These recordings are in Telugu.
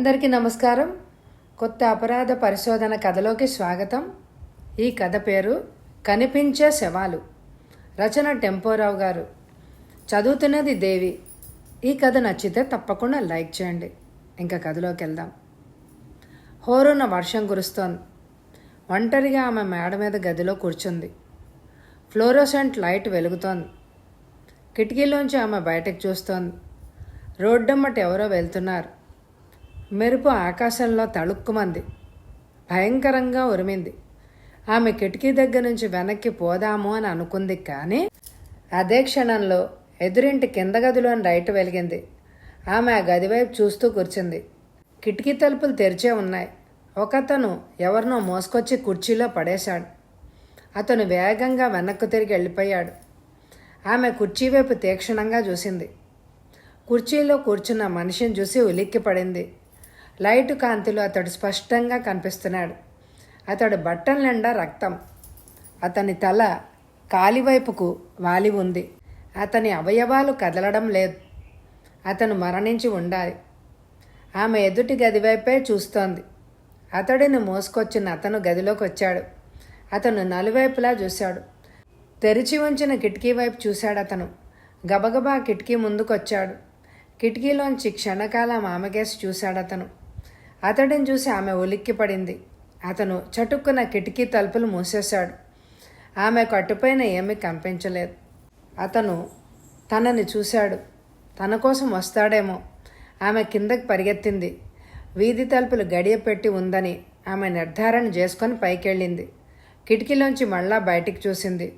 అందరికీ నమస్కారం. కొత్త అపరాధ పరిశోధన కథలోకి స్వాగతం. ఈ కథ పేరు కనిపించే శవాలు. రచన టెంపోరావు గారు. చదువుతున్నది దేవి. ఈ కథ నచ్చితే తప్పకుండా లైక్ చేయండి. ఇంకా కథలోకి వెళ్దాం. హోరున వర్షం కురుస్తోంది. ఒంటరిగా ఆమె మేడ మీద గదిలో కూర్చుంది. ఫ్లోరోసెంట్ లైట్ వెలుగుతోంది. కిటికీలోంచి ఆమె బయటకు చూస్తోంది. రోడ్డమ్మట ఎవరో వెళ్తున్నారు. మెరుపు ఆకాశంలో తళుక్కుమంది. భయంకరంగా ఉరిమింది. ఆమె కిటికీ దగ్గర నుంచి వెనక్కి పోదాము అని అనుకుంది. కానీ అదే క్షణంలో ఎదురింటి కింద గదిలోని లైట్ వెలిగింది. ఆమె ఆ గదివైపు చూస్తూ కూర్చుంది. కిటికీ తలుపులు తెరిచే ఉన్నాయి. ఒకతను ఎవరినో మోసుకొచ్చి కుర్చీలో పడేశాడు. అతను వేగంగా వెనక్కు తిరిగి వెళ్ళిపోయాడు. ఆమె కుర్చీ వైపు తీక్షణంగా చూసింది. కుర్చీలో కూర్చున్న మనిషిని చూసి ఉలిక్కి పడింది. లైటు కాంతిలో అతడు స్పష్టంగా కనిపిస్తున్నాడు. అతడు బట్టల నిండా రక్తం. అతని తల కాలివైపుకు వాలి ఉంది. అతని అవయవాలు కదలడం లేదు. అతను మరణించి ఉండాలి. ఆమె ఎదుటి గదివైపే చూస్తోంది. అతడిని మోసుకొచ్చిన అతను గదిలోకి వచ్చాడు. అతను నలువైపులా చూశాడు. తెరిచి ఉంచిన కిటికీ వైపు చూశాడు. అతను గబగబా కిటికీ ముందుకొచ్చాడు. కిటికీలోంచి క్షణకాలం ఆమెకేసి చూశాడు. అతడిని చూసి ఆమె ఉలిక్కి పడింది. అతను చటుక్కున కిటికీ తలుపులు మూసేశాడు. ఆమె కట్టుపైన ఏమీ కంపించలేదు. అతను తనని చూశాడు. తన కోసం వస్తాడేమో. ఆమె కిందకి పరిగెత్తింది. వీధి తలుపులు గడియ పెట్టి ఉందని ఆమె నిర్ధారణ చేసుకొని పైకెళ్ళింది. కిటికీలోంచి మళ్ళా బయటికి చూసింది.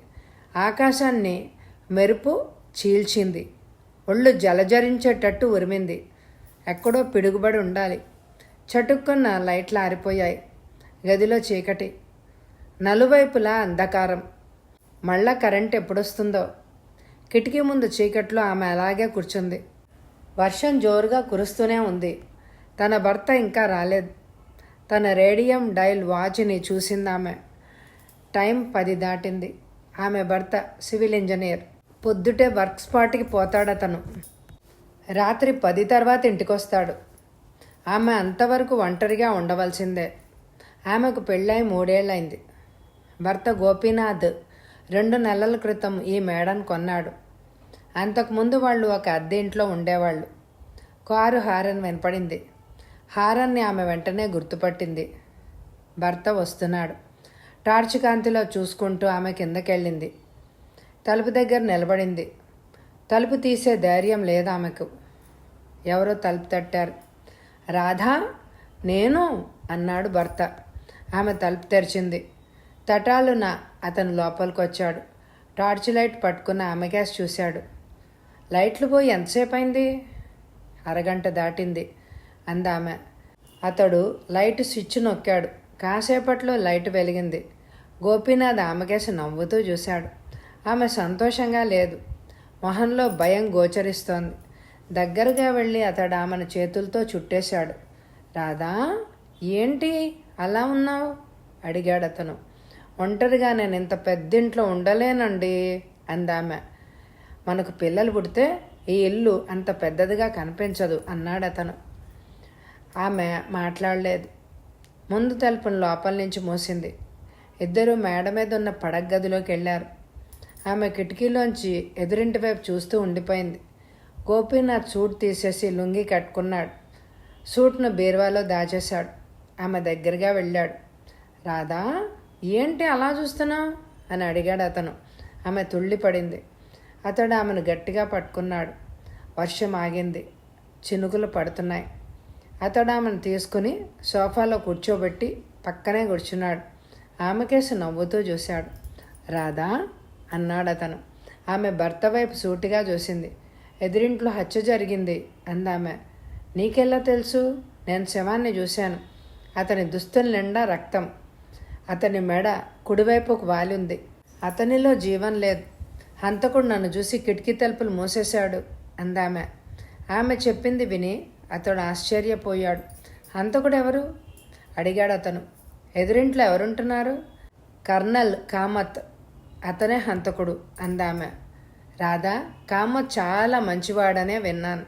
ఆకాశాన్ని మెరుపు చీల్చింది. ఒళ్ళు జలజరించేటట్టు ఉరిమింది. ఎక్కడో పిడుగుబడి ఉండాలి. చటుక్కున్న లైట్లు ఆరిపోయాయి. గదిలో చీకటి. నలువైపులా అంధకారం. మళ్ళా కరెంట్ ఎప్పుడొస్తుందో. కిటికీ ముందు చీకట్లో ఆమె అలాగే కూర్చుంది. వర్షం జోరుగా కురుస్తూనే ఉంది. తన భర్త ఇంకా రాలేదు. తన రేడియం డైల్ వాచ్ని చూసింది ఆమె. టైం 10 దాటింది. ఆమె భర్త సివిల్ ఇంజనీర్. పొద్దుటే వర్క్ స్పాట్కి పోతాడతను. రాత్రి 10 తర్వాత ఇంటికొస్తాడు. ఆమె అంతవరకు ఒంటరిగా ఉండవలసిందే. ఆమెకు పెళ్ళై 3 ఏళ్ళైంది. భర్త గోపీనాథ్ 2 నెలల క్రితం ఈ మేడను కొన్నాడు. అంతకుముందు వాళ్ళు ఒక అద్దె ఇంట్లో ఉండేవాళ్ళు. కారు హారన్ వినపడింది. హారన్ని ఆమె వెంటనే గుర్తుపట్టింది. భర్త వస్తున్నాడు. టార్చ్ కాంతిలో చూసుకుంటూ ఆమె కిందకెళ్ళింది. తలుపు దగ్గర నిలబడింది. తలుపు తీసే ధైర్యం లేదు ఆమెకు. ఎవరో తలుపు తట్టారు. రాధా, నేను అన్నాడు భర్త. ఆమె తలుపు తెరిచింది. తటాలున అతను లోపలికి వచ్చాడు. టార్చ్ లైట్ పట్టుకున్న ఆమె గ్యాస్ చూశాడు. లైట్లు పోయి ఎంతసేపు అయింది? అరగంట దాటింది అందామె. అతడు లైట్ స్విచ్ నొక్కాడు. కాసేపట్లో లైట్ వెలిగింది. గోపీనాథ్ ఆమె గ్యాస్ నవ్వుతూ చూశాడు. ఆమె సంతోషంగా లేదు. మొహంలో భయం గోచరిస్తోంది. దగ్గరగా వెళ్ళి అతడు ఆమెను చేతులతో చుట్టేశాడు. రాధా, ఏంటి అలా ఉన్నావు అడిగాడు అతను. ఒంటరిగా నేను ఇంత పెద్దింట్లో ఉండలేనండి అందామె. మనకు పిల్లలు పుడితే ఈ ఇల్లు అంత పెద్దదిగా కనిపించదు అన్నాడు అతను. ఆమె మాట్లాడలేదు. ముందు తలుపును లోపల నుంచి మూసింది. ఇద్దరూ మేడ మీద ఉన్న పడగ గదిలోకి వెళ్ళారు. ఆమె కిటికీలోంచి ఎదురింటి వైపు చూస్తూ ఉండిపోయింది. గోపీనాథ్ సూట్ తీసేసి లుంగి కట్టుకున్నాడు. సూట్ను బీరువాలో దాచేశాడు. ఆమె దగ్గరగా వెళ్ళాడు. రాధా, ఏంటి అలా చూస్తున్నావు అని అడిగాడు అతను. ఆమె తుళ్ళిపడింది. అతడు ఆమెను గట్టిగా పట్టుకున్నాడు. వర్షం ఆగింది. చినుకులు పడుతున్నాయి. అతడు ఆమెను తీసుకుని సోఫాలో కూర్చోబెట్టి పక్కనే కూర్చున్నాడు. ఆమెకేసి నవ్వుతూ చూశాడు. రాధా అన్నాడు అతను. ఆమె భర్త వైపు సూటిగా చూసింది. ఎదురింట్లో హత్య జరిగింది అందామె. నీకెలా తెలుసు? నేను శవాన్ని చూశాను. అతని దుస్తుల నిండా రక్తం. అతని మెడ కుడివైపుకు వాలి ఉంది. అతనిలో జీవం లేదు. హంతకుడు నన్ను చూసి కిటికీ తలుపులు మూసేశాడు అందామె. ఆమె చెప్పింది విని అతడు ఆశ్చర్యపోయాడు. హంతకుడు ఎవరు అడిగాడు అతను. ఎదురింట్లో ఎవరుంటున్నారు? కర్నల్ కామత్, అతనే హంతకుడు అందామె. రాధా, కామత్ చాలా మంచివాడనే విన్నాను.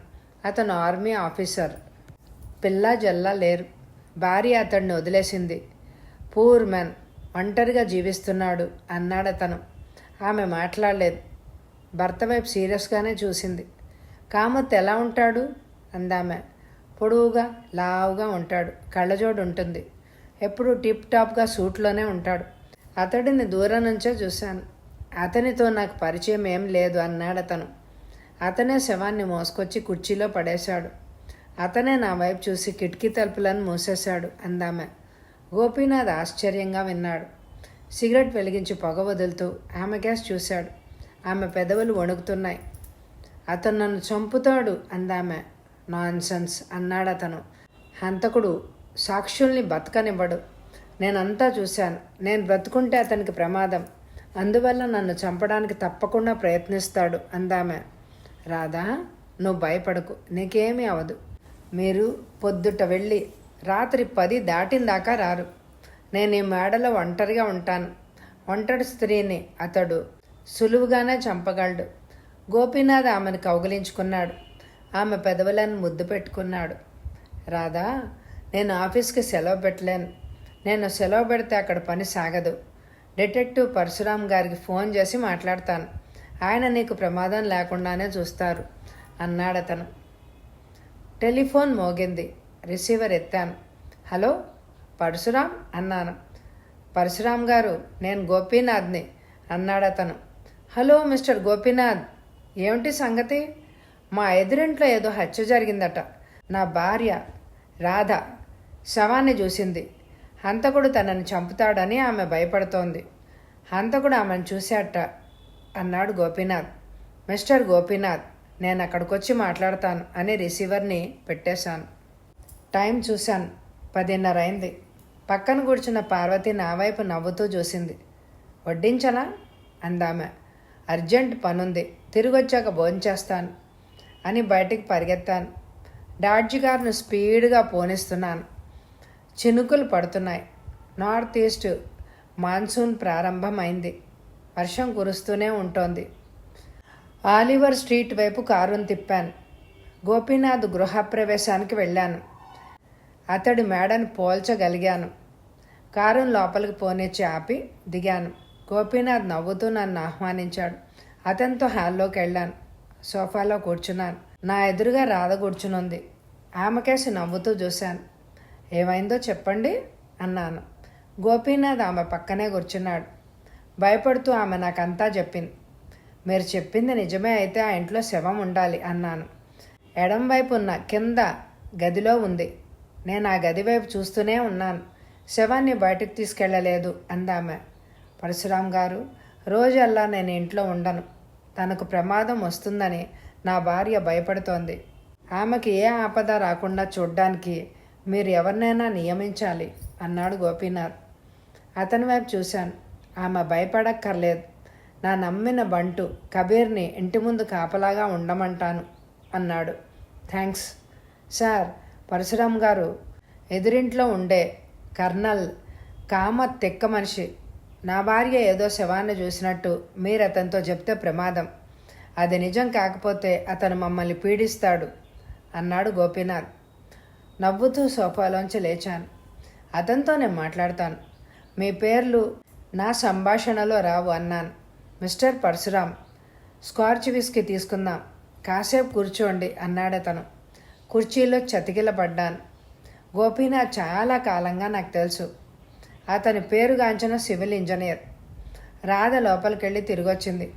అతను ఆర్మీ ఆఫీసర్. పిల్ల జల్లా లేరు. భార్య అతడిని వదిలేసింది. పూర్ మ్యాన్, ఒంటరిగా జీవిస్తున్నాడు అన్నాడతను. ఆమె మాట్లాడలేదు. భర్త వైపు సీరియస్గానే చూసింది. కామత్ ఎలా ఉంటాడు అందామె. పొడవుగా లావుగా ఉంటాడు. కళ్ళజోడు ఉంటుంది. ఎప్పుడు టిప్ టాప్గా సూట్లోనే ఉంటాడు. అతడిని దూరం నుంచే చూశాను. అతనితో నాకు పరిచయం ఏం లేదు అన్నాడతను. అతనే శవాన్ని మోసుకొచ్చి కుర్చీలో పడేశాడు. అతనే నా వైపు చూసి కిటికీ తలుపులను మూసేశాడు అందామె. గోపీనాథ్ ఆశ్చర్యంగా విన్నాడు. సిగరెట్ వెలిగించి పొగ వదులుతూ ఆమె కేసి చూశాడు. ఆమె పెదవులు వణుకుతున్నాయి. అతను నన్ను చంపుతాడు అందామె. నాన్సెన్స్ అన్నాడతను. హంతకుడు సాక్షుల్ని బతకనివ్వడు. నేనంతా చూశాను. నేను బ్రతుకుంటే అతనికి ప్రమాదం. అందువల్ల నన్ను చంపడానికి తప్పకుండా ప్రయత్నిస్తాడు అందామె. రాధా, నువ్వు భయపడకు, నీకేమీ అవదు. మీరు పొద్దుట వెళ్ళి రాత్రి 10 దాటిన దాకా రారు. నేను ఈ మేడలో ఒంటరిగా ఉంటాను. ఒంటరి స్త్రీని అతడు సులువుగానే చంపగలడు. గోపీనాథ్ ఆమెను కౌగిలించుకున్నాడు. ఆమె పెదవులను ముద్దు పెట్టుకున్నాడు. రాధా, నేను ఆఫీస్కి సెలవు పెట్టలేను. నేను సెలవు పెడితే అక్కడ పని సాగదు. డిటెక్టివ్ పరశురామ్ గారికి ఫోన్ చేసి మాట్లాడతాను. ఆయన నీకు ప్రమాదం లేకుండానే చూస్తారు అన్నాడతను. టెలిఫోన్ మోగింది. రిసీవర్ ఎత్తాను. హలో, పరశురామ్ అన్నాను. పరశురామ్ గారు, నేను గోపీనాథ్ని అన్నాడతను. హలో మిస్టర్ గోపీనాథ్, ఏమిటి సంగతి? మా ఎదురింట్లో ఏదో హత్య జరిగిందట. నా భార్య రాధ శవాన్ని చూసింది. హంతకుడు తనని చంపుతాడని ఆమె భయపడుతోంది. హంతకుడు ఆమెను చూశాట అన్నాడు గోపీనాథ్. మిస్టర్ గోపీనాథ్, నేను అక్కడికొచ్చి మాట్లాడతాను అని రిసీవర్ని పెట్టేశాను. టైం చూశాను. 10:30 అయింది. పక్కన కూర్చున్న పార్వతి నా వైపు నవ్వుతూ చూసింది. వడ్డించనా అందామె. అర్జెంట్ పనుంది, తిరిగొచ్చాక భోంచేస్తాను అని బయటికి పరిగెత్తాను. డాడ్జీ కారును స్పీడ్గా పోనిస్తున్నాను. చినుకులు పడుతున్నాయి. నార్త్ ఈస్ట్ మాన్సూన్ ప్రారంభమైంది. వర్షం కురుస్తూనే ఉంటోంది. ఆలివర్ స్ట్రీట్ వైపు కారును తిప్పాను. గోపీనాథ్ గృహప్రవేశానికి వెళ్ళాను. అతడి మేడను పోల్చగలిగాను. కారును లోపలికి పోనిచ్చి ఆపి దిగాను. గోపీనాథ్ నవ్వుతూ నన్ను ఆహ్వానించాడు. అతనితో హాల్లోకి వెళ్ళాను. సోఫాలో కూర్చున్నాను. నా ఎదురుగా రాధ కూర్చునుంది. ఆమెకేసి నవ్వుతూ చూశాను. ఏమైందో చెప్పండి అన్నాను. గోపీనాథ్ ఆమె పక్కనే కూర్చున్నాడు. భయపడుతూ ఆమె నాకంతా చెప్పింది. మీరు చెప్పింది నిజమే అయితే ఆ ఇంట్లో శవం ఉండాలి అన్నాను. ఎడం వైపు ఉన్న కింద గదిలో ఉంది. నేను ఆ గది వైపు చూస్తూనే ఉన్నాను. శవాన్ని బయటకు తీసుకెళ్ళలేదు అందామె. పరశురామ్ గారు, రోజల్లా నేను ఇంట్లో ఉండను. తనకు ప్రమాదం వస్తుందని నా భార్య భయపడుతోంది. ఆమెకి ఏ ఆపద రాకుండా చూడ్డానికి మీరు ఎవరినైనా నియమించాలి అన్నాడు గోపీనాథ్. అతని వైపు చూశాను. ఆమె భయపడక్కర్లేదు. నా నమ్మిన బంటు కబీర్ని ఇంటి ముందు కాపలాగా ఉండమంటాను అన్నాడు. Thanks sir. పరశురామ్ గారు, ఎదురింట్లో ఉండే కర్నల్ కామత్ తెక్క మనిషి. నా భార్య ఏదో శవాన్ని చూసినట్టు మీరు అతనితో చెప్తే ప్రమాదం. అది నిజం కాకపోతే అతను మమ్మల్ని పీడిస్తాడు అన్నాడు గోపీనాథ్. నవ్వుతూ సోఫాలోంచి లేచాను. అతనితో నేను మాట్లాడతాను. మీ పేర్లు నా సంభాషణలో రావు అన్నాను. మిస్టర్ పరశురామ్, స్కాచ్ విస్కీ తీసుకుందాం, కాసేపు కూర్చోండి అన్నాడతను. కుర్చీలో చతికిలపడ్డాను. గోపీనాథ్ చాలా కాలంగా నాకు తెలుసు. అతని పేరుగాంచిన సివిల్ ఇంజనీర్. రాధ లోపలికెళ్ళి తిరిగొచ్చింది.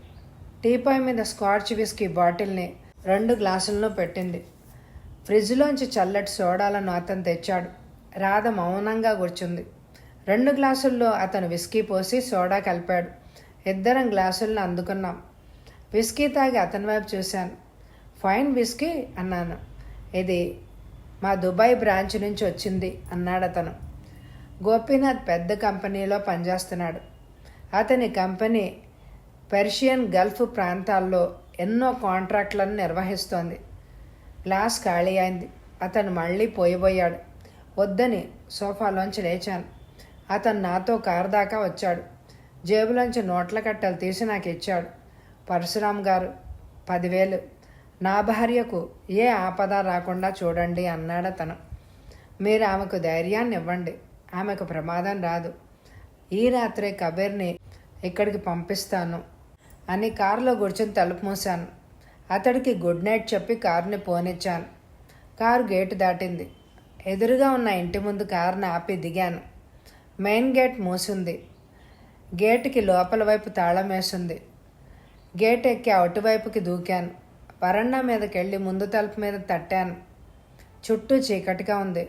టీపాయ్ మీద స్కాచ్ విస్కీ బాటిల్ని 2 గ్లాసులను పెట్టింది. ఫ్రిడ్జ్లోంచి చల్లటి సోడాలను అతను తెచ్చాడు. రాధ మౌనంగా కూర్చుంది. 2 గ్లాసుల్లో అతను విస్కీ పోసి సోడా కలిపాడు. ఇద్దరం గ్లాసులను అందుకున్నాం. విస్కీ తాగి అతని వైపు చూశాను. ఫైన్ విస్కీ అన్నాను. ఇది మా దుబాయ్ బ్రాంచ్ నుంచి వచ్చింది అన్నాడు అతను. గోపీనాథ్ పెద్ద కంపెనీలో పనిచేస్తున్నాడు. అతని కంపెనీ పెర్షియన్ గల్ఫ్ ప్రాంతాల్లో ఎన్నో కాంట్రాక్టులను నిర్వహిస్తోంది. గ్లాస్ ఖాళీ అయింది. అతను మళ్ళీ పోయిపోయాడు. వద్దని సోఫాలోంచి లేచాను. అతను నాతో కారు దాకా వచ్చాడు. జేబులోంచి నోట్ల కట్టలు తీసి నాకు ఇచ్చాడు. పరశురామ్ గారు, 10,000. నా భార్యకు ఏ ఆపద రాకుండా చూడండి అన్నాడు అతను. మీరు ఆమెకు ధైర్యాన్ని ఇవ్వండి, ఆమెకు ప్రమాదం రాదు. ఈ రాత్రే కబీర్ని ఇక్కడికి పంపిస్తాను అని కారులో కూర్చొని తలుపు మూశాను. అతడికి గుడ్ నైట్ చెప్పి కారుని పోనిచ్చాను. కారు గేటు దాటింది. ఎదురుగా ఉన్న ఇంటి ముందు కారుని ఆపి దిగాను. Main gate మూసింది. గేటుకి లోపల వైపు తాళం వేసింది. గేట్ ఎక్కి అటువైపుకి దూకాను. వరండా మీదకి వెళ్ళి ముందు తలుపు మీద తట్టాను. చుట్టూ చీకటిగా ఉంది.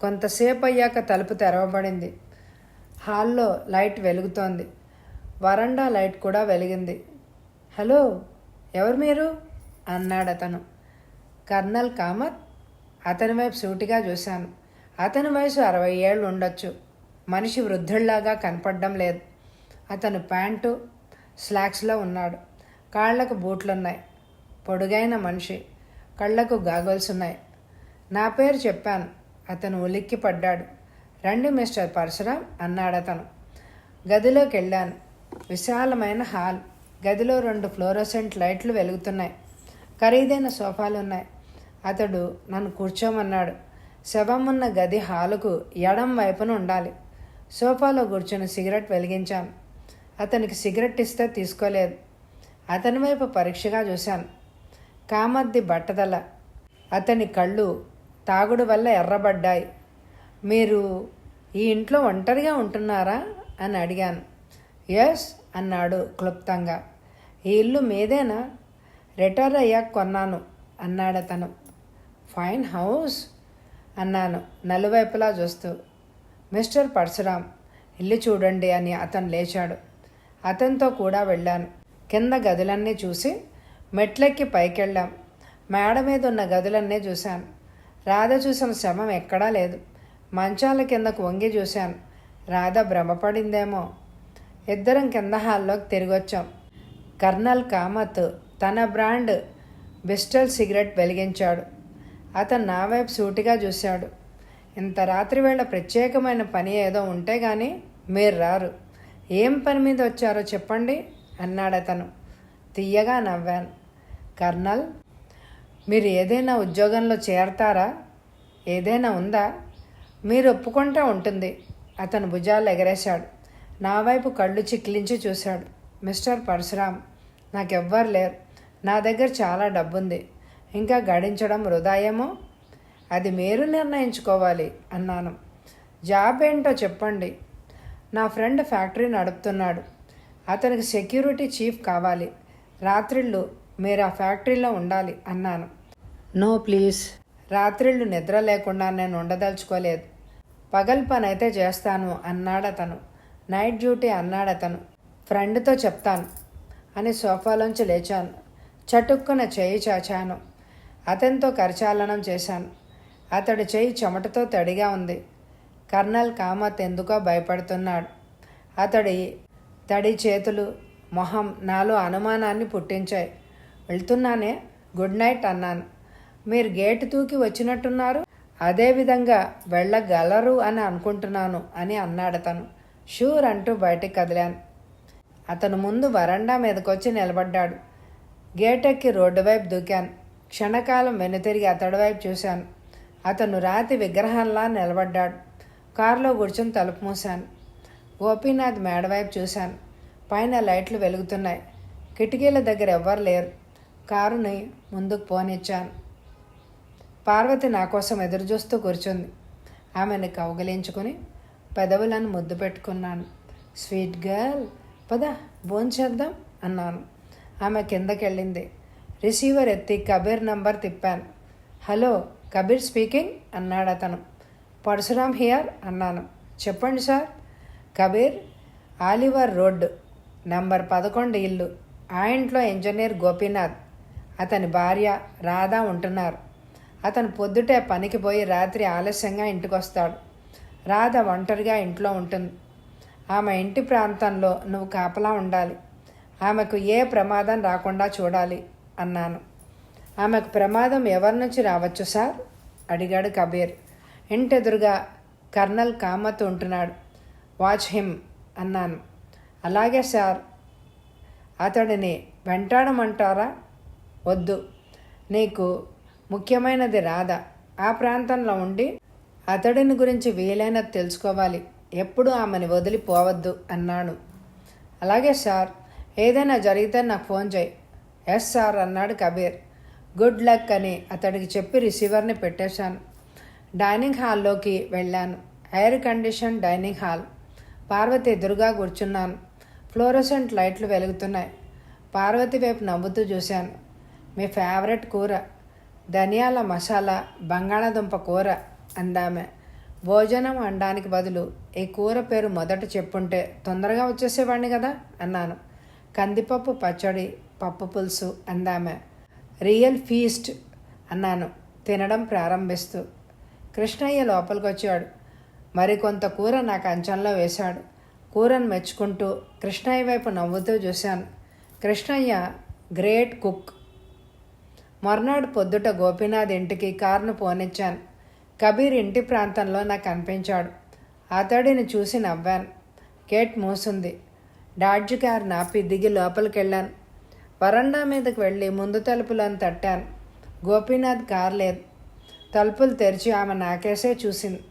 కొంతసేపు అయ్యాక తలుపు తెరవబడింది. హాల్లో లైట్ వెలుగుతోంది. వరండా లైట్ కూడా వెలిగింది. హలో, ఎవరు మీరు అన్నాడు అతను. కర్నల్ కామత్. అతని వైపు సూటిగా చూశాను. అతని వయసు 60 ఏళ్ళు ఉండొచ్చు. మనిషి వృద్ధుల్లాగా కనపడడం లేదు. అతను ప్యాంటు స్లాక్స్లో ఉన్నాడు. కాళ్లకు బూట్లున్నాయి. పొడుగైన మనిషి. కళ్ళకు గాగల్స్ ఉన్నాయి. నా పేరు చెప్పాను. అతను ఉలిక్కి పడ్డాడు. రండి మిస్టర్ పరశురాం అన్నాడు అతను. గదిలోకి వెళ్ళాను. విశాలమైన హాల్. గదిలో 2 ఫ్లోరోసెంట్ లైట్లు వెలుగుతున్నాయి. ఖరీదైన సోఫాలు ఉన్నాయి. అతడు నన్ను కూర్చోమన్నాడు. శవం ఉన్న గది హాలుకు ఎడం వైపున ఉండాలి. సోఫాలో కూర్చొని సిగరెట్ వెలిగించాను. అతనికి సిగరెట్ ఇస్తే తీసుకోలేదు. అతని వైపు పరీక్షగా చూశాను. కామద్ది బట్టదల. అతని కళ్ళు తాగుడు వల్ల ఎర్రబడ్డాయి. మీరు ఈ ఇంట్లో ఒంటరిగా ఉంటున్నారా అని అడిగాను. ఎస్ అన్నాడు క్లుప్తంగా. ఈ ఇల్లు మీదేనా? రిటైర్ అయ్యాక కొన్నాను అన్నాడు అతను. ఫైన్ హౌస్ అన్నాను నలువైపులా చూస్తూ. మిస్టర్ పరశురాం, ఇల్లు చూడండి అని అతను లేచాడు. అతనితో కూడా వెళ్ళాను. కింద గదులన్నీ చూసి మెట్లెక్కి పైకెళ్ళాం. మేడ మీద ఉన్న గదులన్నీ చూశాను. రాధ చూసిన శవం ఎక్కడా లేదు. మంచాల కిందకు వంగి చూశాను. రాధ భ్రమపడిందేమో. ఇద్దరం కింద హాల్లోకి తిరిగొచ్చాం. కర్నల్ కామత్ తన బ్రాండ్ బిస్టల్ సిగరెట్ వెలిగించాడు. అతను నా వైపు సూటిగా చూశాడు. ఇంత రాత్రి వేళ ప్రత్యేకమైన పని ఏదో ఉంటే గాని మీరు రారు. ఏం పని మీద వచ్చారో చెప్పండి అన్నాడు అతను. తీయగా నవ్వాను. కర్నల్, మీరు ఏదైనా ఉద్యోగంలో చేరతారా? ఏదైనా ఉందా? మీరు ఒప్పుకుంటే ఉంటుంది. అతను భుజాలు ఎగరేశాడు. నా వైపు కళ్ళు చిక్లించి చూశాడు. మిస్టర్ పరశురాం, నాకెవ్వరు లేరు. నా దగ్గర చాలా డబ్బుంది. ఇంకా గడించడం వృధాయేమో. అది మీరు నిర్ణయించుకోవాలి అన్నాను. జాబ్ ఏంటో చెప్పండి. నా ఫ్రెండ్ ఫ్యాక్టరీ నడుపుతున్నాడు. అతనికి సెక్యూరిటీ చీఫ్ కావాలి. రాత్రిళ్ళు మీరు ఆ ఫ్యాక్టరీలో ఉండాలి అన్నాను. నో ప్లీజ్, రాత్రిళ్ళు నిద్ర లేకుండా నేను ఉండదలుచుకోలేదు. పగల్ పని అయితే చేస్తాను అన్నాడు అతను. నైట్ డ్యూటీ అన్నాడు అతను. ఫ్రెండ్తో చెప్తాను అని సోఫాలోంచి లేచాను. చటుక్కున చేయి చాచాను. అతనితో కరచాలనం చేశాను. అతడి చేయి చెమటతో తడిగా ఉంది. కర్నల్ కామత్ ఎందుకో భయపడుతున్నాడు. అతడి తడి చేతులు, మొహం నాలో అనుమానాన్ని పుట్టించాయి. వెళ్తున్నానే, గుడ్ నైట్ అన్నాను. మీరు గేటు తూకి వచ్చినట్టున్నారు. అదేవిధంగా వెళ్ళగలరు అని అనుకుంటున్నాను అని అన్నాడతను. షూర్ అంటూ బయటికి కదిలాను. అతను ముందు వరండా మీదకొచ్చి నిలబడ్డాడు. గేటెక్కి రోడ్డు వైపు దూకాను. క్షణకాలం వెనుతిరిగి అతడి వైపు చూశాను. అతను రాతి విగ్రహంలా నిలబడ్డాడు. కారులో కూర్చొని తలుపు మూశాను. గోపీనాథ్ మేడవైపు చూశాను. పైన లైట్లు వెలుగుతున్నాయి. కిటికీల దగ్గర ఎవ్వరు లేరు. కారుని ముందుకు పోనిచ్చాను. పార్వతి నా కోసం ఎదురుచూస్తూ కూర్చుంది. ఆమెను కౌగిలించుకుని పెదవులను ముద్దు పెట్టుకున్నాను. స్వీట్ గర్ల్, పద భోంచేద్దాం అన్నాను. ఆమె కిందకెళ్ళింది. రిసీవర్ ఎత్తి కబీర్ నంబర్ తిప్పాను. హలో, కబీర్ స్పీకింగ్ అన్నాడు అతను. పరశురాం హియర్ అన్నాను. చెప్పండి sir. Kabir, Oliver road number 11 ఇల్లు. ఆ ఇంట్లో ఇంజనీర్ గోపీనాథ్, అతని భార్య రాధ ఉంటున్నారు. అతను పొద్దుటే పనికి పోయి రాత్రి ఆలస్యంగా ఇంటికొస్తాడు. రాధ ఒంటరిగా ఇంట్లో ఉంటుంది. ఆమె ఇంటి ప్రాంతంలో నువ్వు కాపలా ఉండాలి. ఆమెకు ఏ ప్రమాదం రాకుండా చూడాలి అన్నాను. ఆమెకు ప్రమాదం ఎవరి నుంచి రావచ్చు సార్ అడిగాడు కబీర్. ఇంటెదురుగా కర్నల్ కామత్ ఉంటున్నాడు. వాచ్ హిమ్ అన్నాను. అలాగే సార్. అతడిని వెంటాడమంటారా? వద్దు. నీకు ముఖ్యమైనది రాధ. ఆ ప్రాంతంలో ఉండి అతడిని గురించి వీలైనది తెలుసుకోవాలి. ఎప్పుడు ఆమెను వదిలిపోవద్దు అన్నాను. అలాగే సార్, ఏదైనా జరిగితే నాకు ఫోన్ చేయి. ఎస్ సార్ అన్నాడు కబీర్. గుడ్ లక్ అని అతడికి చెప్పి రిసీవర్ని పెట్టేశాను. డైనింగ్ హాల్లోకి వెళ్ళాను. Air condition dining hall. Parvathi ఎదురుగా కూర్చున్నాను. ఫ్లోరోసెంట్ లైట్లు వెలుగుతున్నాయి. పార్వతి వైపు నవ్వుతూ చూశాను. మీ ఫేవరెట్ కూర ధనియాల మసాలా బంగాళాదుంప కూర అందామె. భోజనం అనడానికి బదులు ఈ కూర పేరు మొదట చెప్పుంటే తొందరగా వచ్చేసేవాడిని కదా అన్నాను. కందిపప్పు పచ్చడి పప్పు పులుసు అందామె. రియల్ ఫీస్ట్ అన్నాను తినడం ప్రారంభిస్తూ. కృష్ణయ్య లోపలికి వచ్చాడు. మరికొంత కూర నా కంచంలో వేశాడు. కూరను మెచ్చుకుంటూ కృష్ణయ్య వైపు నవ్వుతూ చూశాను. Krishnayya great cook. మర్నాడు పొద్దుట గోపీనాథ్ ఇంటికి కారును పోనిచ్చాను. కబీర్ ఇంటి ప్రాంతంలో నాకు కనిపించాడు. అతడిని చూసి నవ్వాను. గేట్ మూసుంది. డాడ్జ్ కారు నాపి దిగి లోపలికి వెళ్ళాను. వరండా మీదకి వెళ్ళి ముందు తలుపులను తట్టాను. గోపీనాథ్ కారు లేదు. తలుపులు తెరిచి ఆమె నాకేసే చూసింది.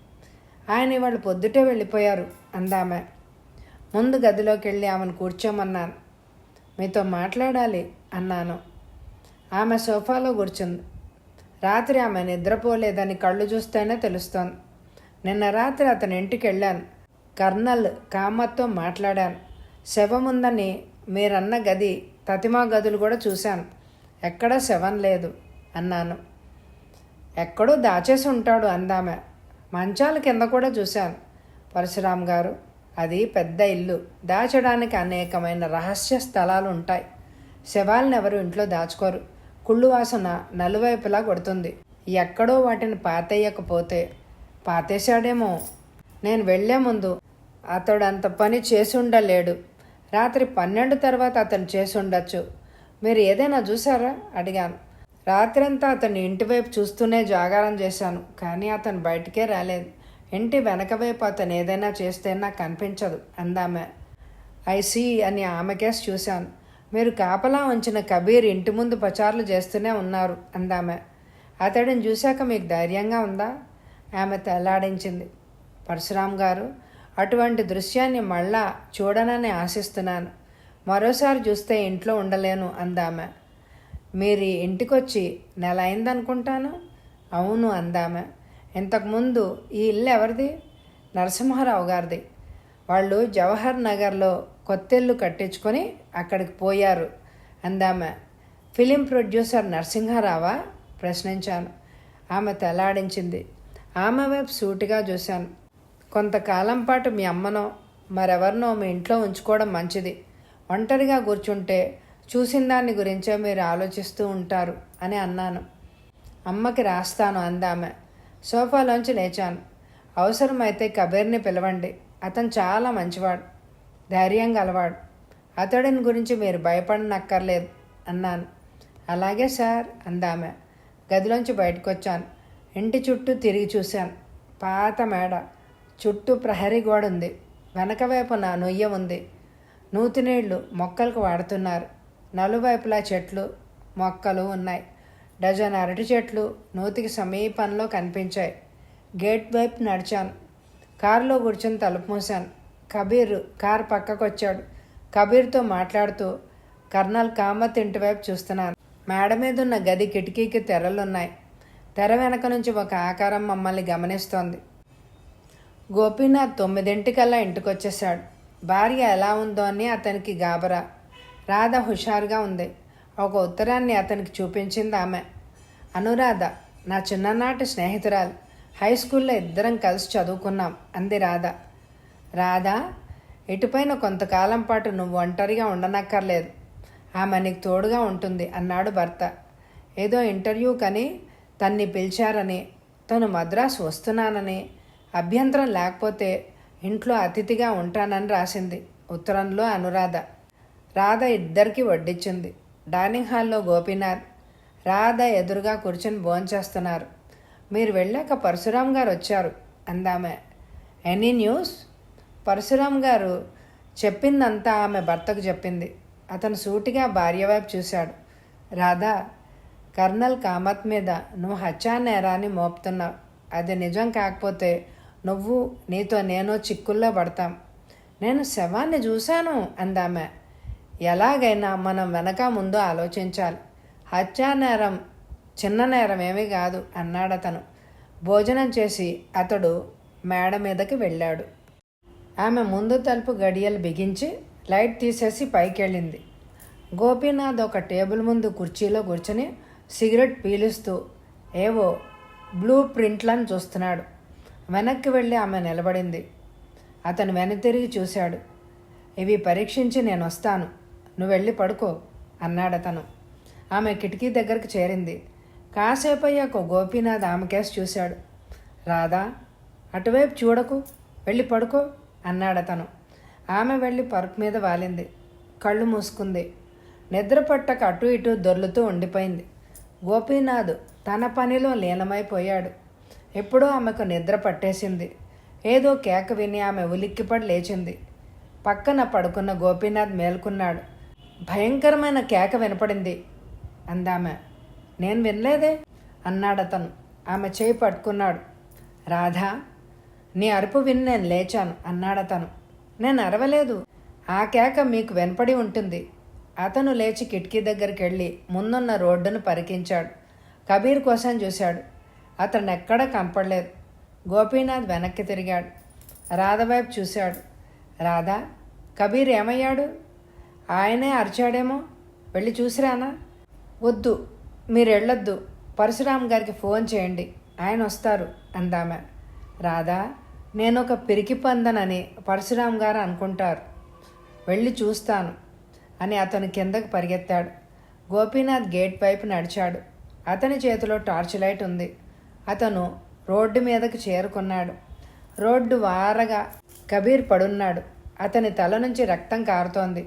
ఆయన ఇవాళ పొద్దుటే వెళ్ళిపోయారు అందామె. ముందు గదిలోకి వెళ్ళి ఆమెను కూర్చోమన్నాను. మీతో మాట్లాడాలి అన్నాను. ఆమె సోఫాలో కూర్చుంది. రాత్రి ఆమె నిద్రపోలేదని కళ్ళు చూస్తేనే తెలుస్తోంది. నిన్న రాత్రి అతని ఇంటికి వెళ్ళాను. కర్నల్ కామత్తో మాట్లాడాను. శవముందని మీరన్న గది తతిమా గదులు కూడా చూశాను. ఎక్కడా శవం లేదు అన్నాను. ఎక్కడో దాచేసి ఉంటాడు అందామె. మంచాల కింద కూడా చూశాను. పరశురాం గారు, అది పెద్ద ఇల్లు. దాచడానికి అనేకమైన రహస్య స్థలాలు ఉంటాయి. శవాలను ఎవరు ఇంట్లో దాచుకోరు. కుళ్ళు వాసన నలువైపులా కొడుతుంది. ఎక్కడో వాటిని పాతేయకపోతే పాతేశాడేమో. నేను వెళ్లే ముందు అతడు అంత పని చేసి ఉండలేడు. రాత్రి 12 తర్వాత అతను చేసి ఉండొచ్చు. మీరు ఏదైనా చూసారా అడిగాను. రాత్రంతా అతని ఇంటివైపు చూస్తూనే జాగారం చేశాను. కానీ అతను బయటికే రాలేదు. ఇంటి వెనక వైపు అతను ఏదైనా చేస్తే నాకు కనిపించదు అందామె. ఐసీ అని ఆమెకేసి చూశాను. మీరు కాపలా ఉంచిన కబీర్ ఇంటి ముందు పచారులు చేస్తూనే ఉన్నారు అందామె. అతడిని చూశాక మీకు ధైర్యంగా ఉందా? ఆమె తెల్లాడించింది. పరశురాం గారు, అటువంటి దృశ్యాన్ని మళ్ళా చూడనని ఆశిస్తున్నాను. మరోసారి చూస్తే ఇంట్లో ఉండలేను అందామె. మీరు ఇంటికొచ్చి నెల అయిందనుకుంటాను. అవును అందామె. ఇంతకుముందు ఈ ఇల్లు ఎవరిది? నరసింహారావు గారిది. వాళ్ళు జవహర్ నగర్లో కొత్తిల్లు కట్టించుకొని అక్కడికి పోయారు అందామె. ఫిలిం ప్రొడ్యూసర్ నరసింహారావా ప్రశ్నించాను. ఆమె తెల్లాడించింది. ఆమె వైపు సూటిగా చూశాను. కొంతకాలం పాటు మీ అమ్మనో మరెవరినో మీ ఇంట్లో ఉంచుకోవడం మంచిది. ఒంటరిగా కూర్చుంటే చూసిన దాన్ని గురించే మీరు ఆలోచిస్తూ ఉంటారు అని అన్నాను. అమ్మకి రాస్తాను అందామె. సోఫాలోంచి లేచాను. అవసరమైతే కబీర్ని పిలవండి. అతను చాలా మంచివాడు, ధైర్యం గలవాడు. అతడిని గురించి మీరు భయపడనక్కర్లేదు అన్నాను. అలాగే సార్ అందామె. గదిలోంచి బయటకు వచ్చాను. ఇంటి చుట్టూ తిరిగి చూశాను. పాత మేడ, చుట్టూ ప్రహరీ గోడ ఉంది. వెనక వైపున నొయ్య ఉంది. నూతినీళ్లు మొక్కలకు వాడుతున్నారు. నలువైపులా చెట్లు మొక్కలు ఉన్నాయి. డజన్ అరటి చెట్లు నూతికి సమీపంలో కనిపించాయి. గేట్ వైపు నడిచాను. కారులో కూర్చొని తలుపు మూశాను. కబీర్ కారు పక్కకొచ్చాడు. కబీర్తో మాట్లాడుతూ కర్నల్ కామత్ ఇంటి వైపు చూస్తున్నాను. మేడ మీద ఉన్న గది కిటికీకి తెరలున్నాయి. తెర వెనక నుంచి ఒక ఆకారం మమ్మల్ని గమనిస్తోంది. గోపీనాథ్ 9 ఇంటికొచ్చేశాడు. భార్య ఎలా ఉందో అని అతనికి గాబరా. రాధ హుషారుగా ఉంది. ఒక ఉత్తరాన్ని అతనికి చూపించింది ఆమె. అనురాధ నా చిన్ననాటి స్నేహితురాలు. హై స్కూల్లో ఇద్దరం కలిసి చదువుకున్నాం అంది రాధ. రాధా, ఇటుపైన కొంతకాలం పాటు నువ్వు ఒంటరిగా ఉండనక్కర్లేదు. ఆమె నీకు తోడుగా ఉంటుంది అన్నాడు భర్త. ఏదో ఇంటర్వ్యూ కని తన్ని పిలిచారని, తను మద్రాసు వస్తున్నానని, అభ్యంతరం లేకపోతే ఇంట్లో అతిథిగా ఉంటానని రాసింది ఉత్తరంలో అనురాధ. రాధ ఇద్దరికీ వడ్డించింది. డైనింగ్ హాల్లో గోపీనాథ్, రాధ ఎదురుగా కూర్చొని భోంచేస్తున్నారు. మీరు వెళ్ళాక పరశురాం గారు వచ్చారు అందామె. Any news? పరశురాం గారు చెప్పిందంతా ఆమె భర్తకు చెప్పింది. అతను సూటిగా భార్య వైపు చూశాడు. రాధా, కర్నల్ కామత్ మీద నువ్వు హత్యా నేరాన్ని మోపుతున్నావు. అది నిజం కాకపోతే నువ్వు నీతో నేను చిక్కుల్లో పడతాం. నేను శవాన్ని చూశాను అందామె. ఎలాగైనా మనం వెనక ముందు ఆలోచించాలి. హత్యా నేరం చిన్న నేరం ఏమీ కాదు అన్నాడతను. భోజనం చేసి అతడు మేడ మీదకి వెళ్ళాడు. ఆమె ముందు తలుపు గడియలు బిగించి లైట్ తీసేసి పైకెళ్ళింది. గోపీనాథ్ ఒక టేబుల్ ముందు కుర్చీలో కూర్చొని సిగరెట్ పీలుస్తూ ఏవో బ్లూ ప్రింట్లను చూస్తున్నాడు. వెనక్కి వెళ్ళి ఆమె నిలబడింది. అతను వెనుతిరిగి చూశాడు. ఇవి పరీక్షించి నేను వస్తాను, నువ్వు వెళ్ళి పడుకో అన్నాడతను. ఆమె కిటికీ దగ్గరికి చేరింది. కాసేపు అయ్యాక గోపీనాథ్ ఆమె కేసు చూశాడు. రాధా, అటువైపు చూడకు, వెళ్ళి పడుకో అన్నాడతను. ఆమె వెళ్ళి పరుపు మీద వాలింది. కళ్ళు మూసుకుంది. నిద్ర పట్టక అటు ఇటు దొర్లుతూ ఉండిపోయింది. గోపీనాథ్ తన పనిలో లీనమైపోయాడు. ఎప్పుడో ఆమెకు నిద్ర పట్టేసింది. ఏదో కేక విని ఆమె ఉలిక్కిపడి లేచింది. పక్కన పడుకున్న గోపీనాథ్ మేల్కొన్నాడు. భయంకరమైన కేక వినపడింది అందామె. నేను వినలేదే అన్నాడతను. ఆమె చేయి పట్టుకున్నాడు. రాధా, నీ అరుపు విని నేను లేచాను అన్నాడతను. నేను అరవలేదు, ఆ కేక మీకు వెనపడి ఉంటుంది. అతను లేచి కిటికీ దగ్గరికి వెళ్ళి ముందున్న రోడ్డును పరికించాడు. కబీర్ కోసం చూశాడు. అతను ఎక్కడా కనపడలేదు. గోపీనాథ్ వెనక్కి తిరిగాడు. రాధ వైపు చూశాడు. రాధా, కబీర్ ఏమయ్యాడు? ఆయనే అరిచాడేమో, వెళ్ళి చూసిరానా? వద్దు, మీరు వెళ్ళొద్దు, పరశురామ్ గారికి ఫోన్ చేయండి, ఆయన వస్తారు అందామె. రాధా, నేను ఒక పిరికి పందనని పరశురామ్ గారు అనుకుంటారు, వెళ్ళి చూస్తాను అని అతను కిందకు పరిగెత్తాడు. గోపీనాథ్ గేట్ వైపు నడిచాడు. అతని చేతిలో టార్చ్ లైట్ ఉంది. అతను రోడ్డు మీదకు చేరుకున్నాడు. రోడ్డు వారగా కబీర్ పడున్నాడు. అతని తల నుంచి రక్తం కారుతోంది.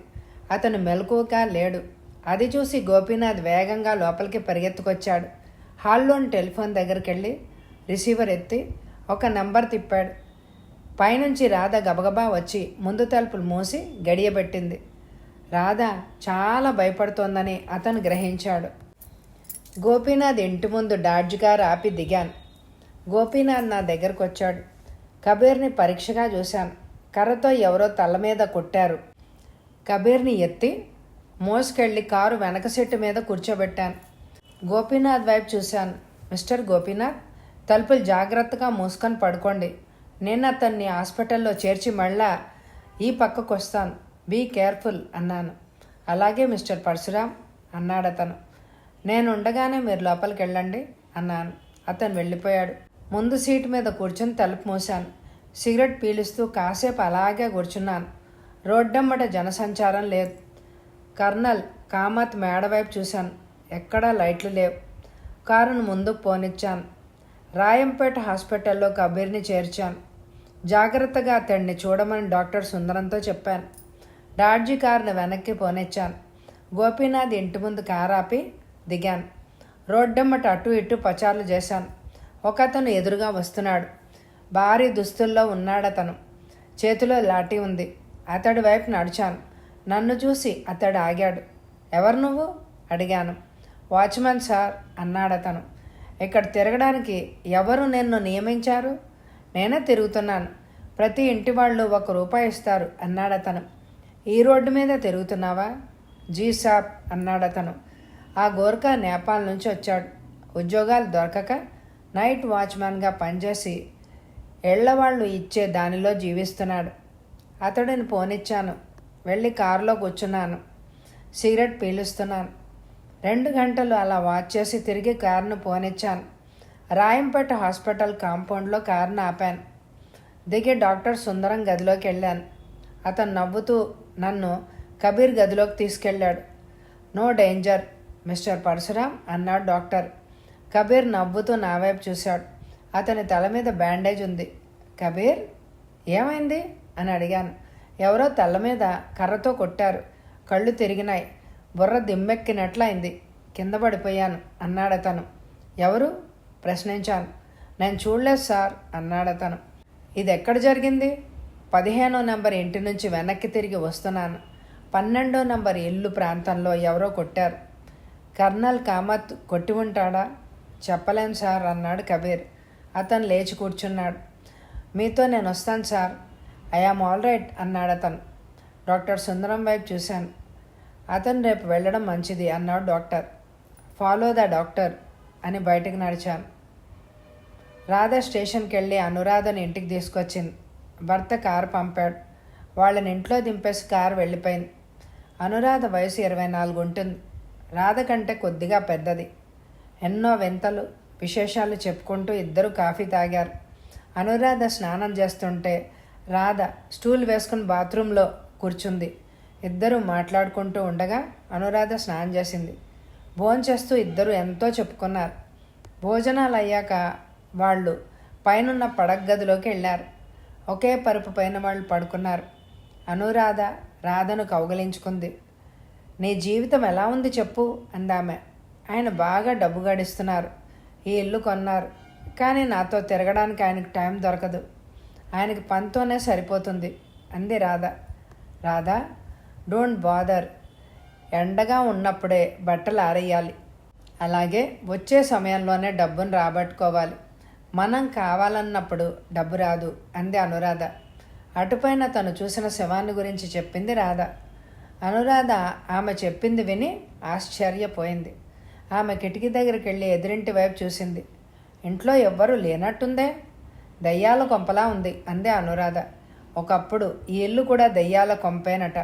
అతను మెలకువగా లేడు. అది చూసి గోపీనాథ్ వేగంగా లోపలికి పరిగెత్తుకొచ్చాడు. హాల్లోని టెలిఫోన్ దగ్గరికి వెళ్ళి రిసీవర్ ఎత్తి ఒక నంబర్ తిప్పాడు. పైనుంచి రాధ గబగబా వచ్చి ముందు తలుపులు మూసి గడియబెట్టింది. రాధ చాలా భయపడుతోందని అతను గ్రహించాడు. గోపీనాథ్ ఇంటి ముందు డాడ్జ్ కారు ఆపి దిగాను. గోపీనాథ్ నా దగ్గరకు వచ్చాడు. కబీర్ని పరీక్షగా చూశాను. కర్రతో ఎవరో తల మీద కొట్టారు. కబీర్ని ఎత్తి మోసుకెళ్ళి కారు వెనక సీటు మీద కూర్చోబెట్టాను. గోపీనాథ్ వైపు చూశాను. మిస్టర్ గోపీనాథ్, తలుపులు జాగ్రత్తగా మూసుకొని పడుకోండి. నేను అతన్ని హాస్పిటల్లో చేర్చి మళ్ళా ఈ పక్కకు వస్తాను, బీ కేర్ఫుల్ అన్నాను. అలాగే మిస్టర్ పరశురామ్ అన్నాడతను. నేను ఉండగానే మీరు లోపలికి వెళ్ళండి అన్నాను. అతను వెళ్ళిపోయాడు. ముందు సీటు మీద కూర్చొని తలుపు మూశాను. సిగరెట్ పీలుస్తూ కాసేపు అలాగే కూర్చున్నాను. రోడ్డమ్మట జనసంచారం లేదు. కర్నల్ కామత్ మేడ వైపు చూశాను. ఎక్కడా లైట్లు లేవు. కారును ముందుకు పోనిచ్చాను. రాయంపేట హాస్పిటల్లో కబీర్ని చేర్చాను. జాగ్రత్తగా అతడిని చూడమని డాక్టర్ సుందరంతో చెప్పాను. డాడ్జీ కారుని వెనక్కి పోనిచ్చాను. గోపీనాథ్ ఇంటి ముందు కారు ఆపి దిగాను. రోడ్డమ్మట అటు ఇటు పచారులు చేశాను. ఒకతను ఎదురుగా వస్తున్నాడు. భారీ దుస్తుల్లో ఉన్నాడతను. చేతిలో లాఠీ ఉంది. అతడి వైపు నడిచాను. నన్ను చూసి అతడు ఆగాడు. ఎవరు నువ్వు అడిగాను. వాచ్మెన్ సార్ అన్నాడతను. ఇక్కడ తిరగడానికి ఎవరు నిన్ను నియమించారు? నేనే తిరుగుతున్నాను. ప్రతి ఇంటి వాళ్ళు ₹1 ఇస్తారు అన్నాడతను. ఈ రోడ్డు మీద తిరుగుతున్నావా? జీ సాబ్ అన్నాడతను. ఆ గోర్ఖా నేపాల్ నుంచి వచ్చాడు. ఉద్యోగాలు దొరకక నైట్ వాచ్మెన్గా పనిచేసి ఎళ్లవాళ్ళు ఇచ్చే దానిలో జీవిస్తున్నాడు. అతడిని పోనిచ్చాను. వెళ్ళి కారులో కూర్చున్నాను. సిగరెట్ పీలుస్తున్నాను. 2 గంటలు అలా వాచ్ చేసి తిరిగి కారును పోనిచ్చాను. రాయంపేట హాస్పిటల్ కాంపౌండ్లో కారును ఆపాను. దిగి డాక్టర్ సుందరం గదిలోకి వెళ్ళాను. అతను నవ్వుతూ నన్ను కబీర్ గదిలోకి తీసుకెళ్ళాడు. నో డేంజర్ మిస్టర్ పరశురామ్ అన్నాడు డాక్టర్. కబీర్ నవ్వుతూ నా వైపు చూశాడు. అతని తల మీద బ్యాండేజ్ ఉంది. కబీర్, ఏమైంది అని అడిగాను. ఎవరో తల మీద కర్రతో కొట్టారు. కళ్ళు తిరిగినాయి. బుర్ర దిమ్మెక్కినట్లయింది. కింద పడిపోయాను అన్నాడతను. ఎవరు ప్రశ్నించాను. నేను చూడలేదు సార్ అన్నాడతను. ఇది ఎక్కడ జరిగింది? 15వ నంబర్ ఇంటి నుంచి వెనక్కి తిరిగి వస్తున్నాను. 12వ నంబర్ ఇల్లు ప్రాంతంలో ఎవరో కొట్టారు. కర్నల్ కామత్ కొట్టి ఉంటాడా? చెప్పలేం సార్ అన్నాడు కబీర్. అతను లేచి కూర్చున్నాడు. మీతో నేను వస్తాను సార్. ఐఆమ్ ఆల్ రైట్ అన్నాడు అతను. డాక్టర్ సుందరం వైపు చూశాను. అతను రేపు వెళ్ళడం మంచిది అన్నాడు డాక్టర్. ఫాలో ద డాక్టర్ అని బయటకు నడిచాను. రాధ స్టేషన్కి వెళ్ళి అనురాధని ఇంటికి తీసుకొచ్చింది. భర్త కారు పంపాడు. వాళ్ళని ఇంట్లో దింపేసి కారు వెళ్ళిపోయింది. అనురాధ వయసు 24 ఉంటుంది. రాధ కంటే కొద్దిగా పెద్దది. ఎన్నో వింతలు విశేషాలు చెప్పుకుంటూ ఇద్దరు కాఫీ తాగారు. అనురాధ స్నానం చేస్తుంటే రాధ స్టూల్ వేసుకుని బాత్రూంలో కూర్చుంది. ఇద్దరూ మాట్లాడుకుంటూ ఉండగా అనురాధ స్నానం చేసింది. భోంచేస్తూ ఇద్దరు ఎంతో చెప్పుకున్నారు. భోజనాలు అయ్యాక వాళ్ళు పైనున్న పడక గదిలోకి వెళ్ళారు. ఒకే పరుపు పైన వాళ్ళు పడుకున్నారు. అనురాధ రాధను కౌగలించుకుంది. నీ జీవితం ఎలా ఉంది చెప్పు అందామె. ఆయన బాగా డబ్బు గడిస్తున్నారు. ఈ ఇల్లు కొన్నారు. కానీ నాతో తిరగడానికి ఆయనకు టైం దొరకదు. ఆయనకి పనితోనే సరిపోతుంది అంది రాధ. Radha, don't bother. ఎండగా ఉన్నప్పుడే బట్టలు ఆరేయాలి. అలాగే వచ్చే సమయంలోనే డబ్బును రాబట్టుకోవాలి. మనం కావాలన్నప్పుడు డబ్బు రాదు అంది అనురాధ. అటుపైన తను చూసిన శవాన్ని గురించి చెప్పింది రాధ. అనురాధ ఆమె చెప్పింది విని ఆశ్చర్యపోయింది. ఆమె కిటికీ దగ్గరికి వెళ్ళి ఎదురింటి వైపు చూసింది. ఇంట్లో ఎవ్వరూ లేనట్టుందే. దయ్యాల కొంపలా ఉంది అందే అనురాధ. ఒకప్పుడు ఈ ఇల్లు కూడా దయ్యాల కొంపేనట.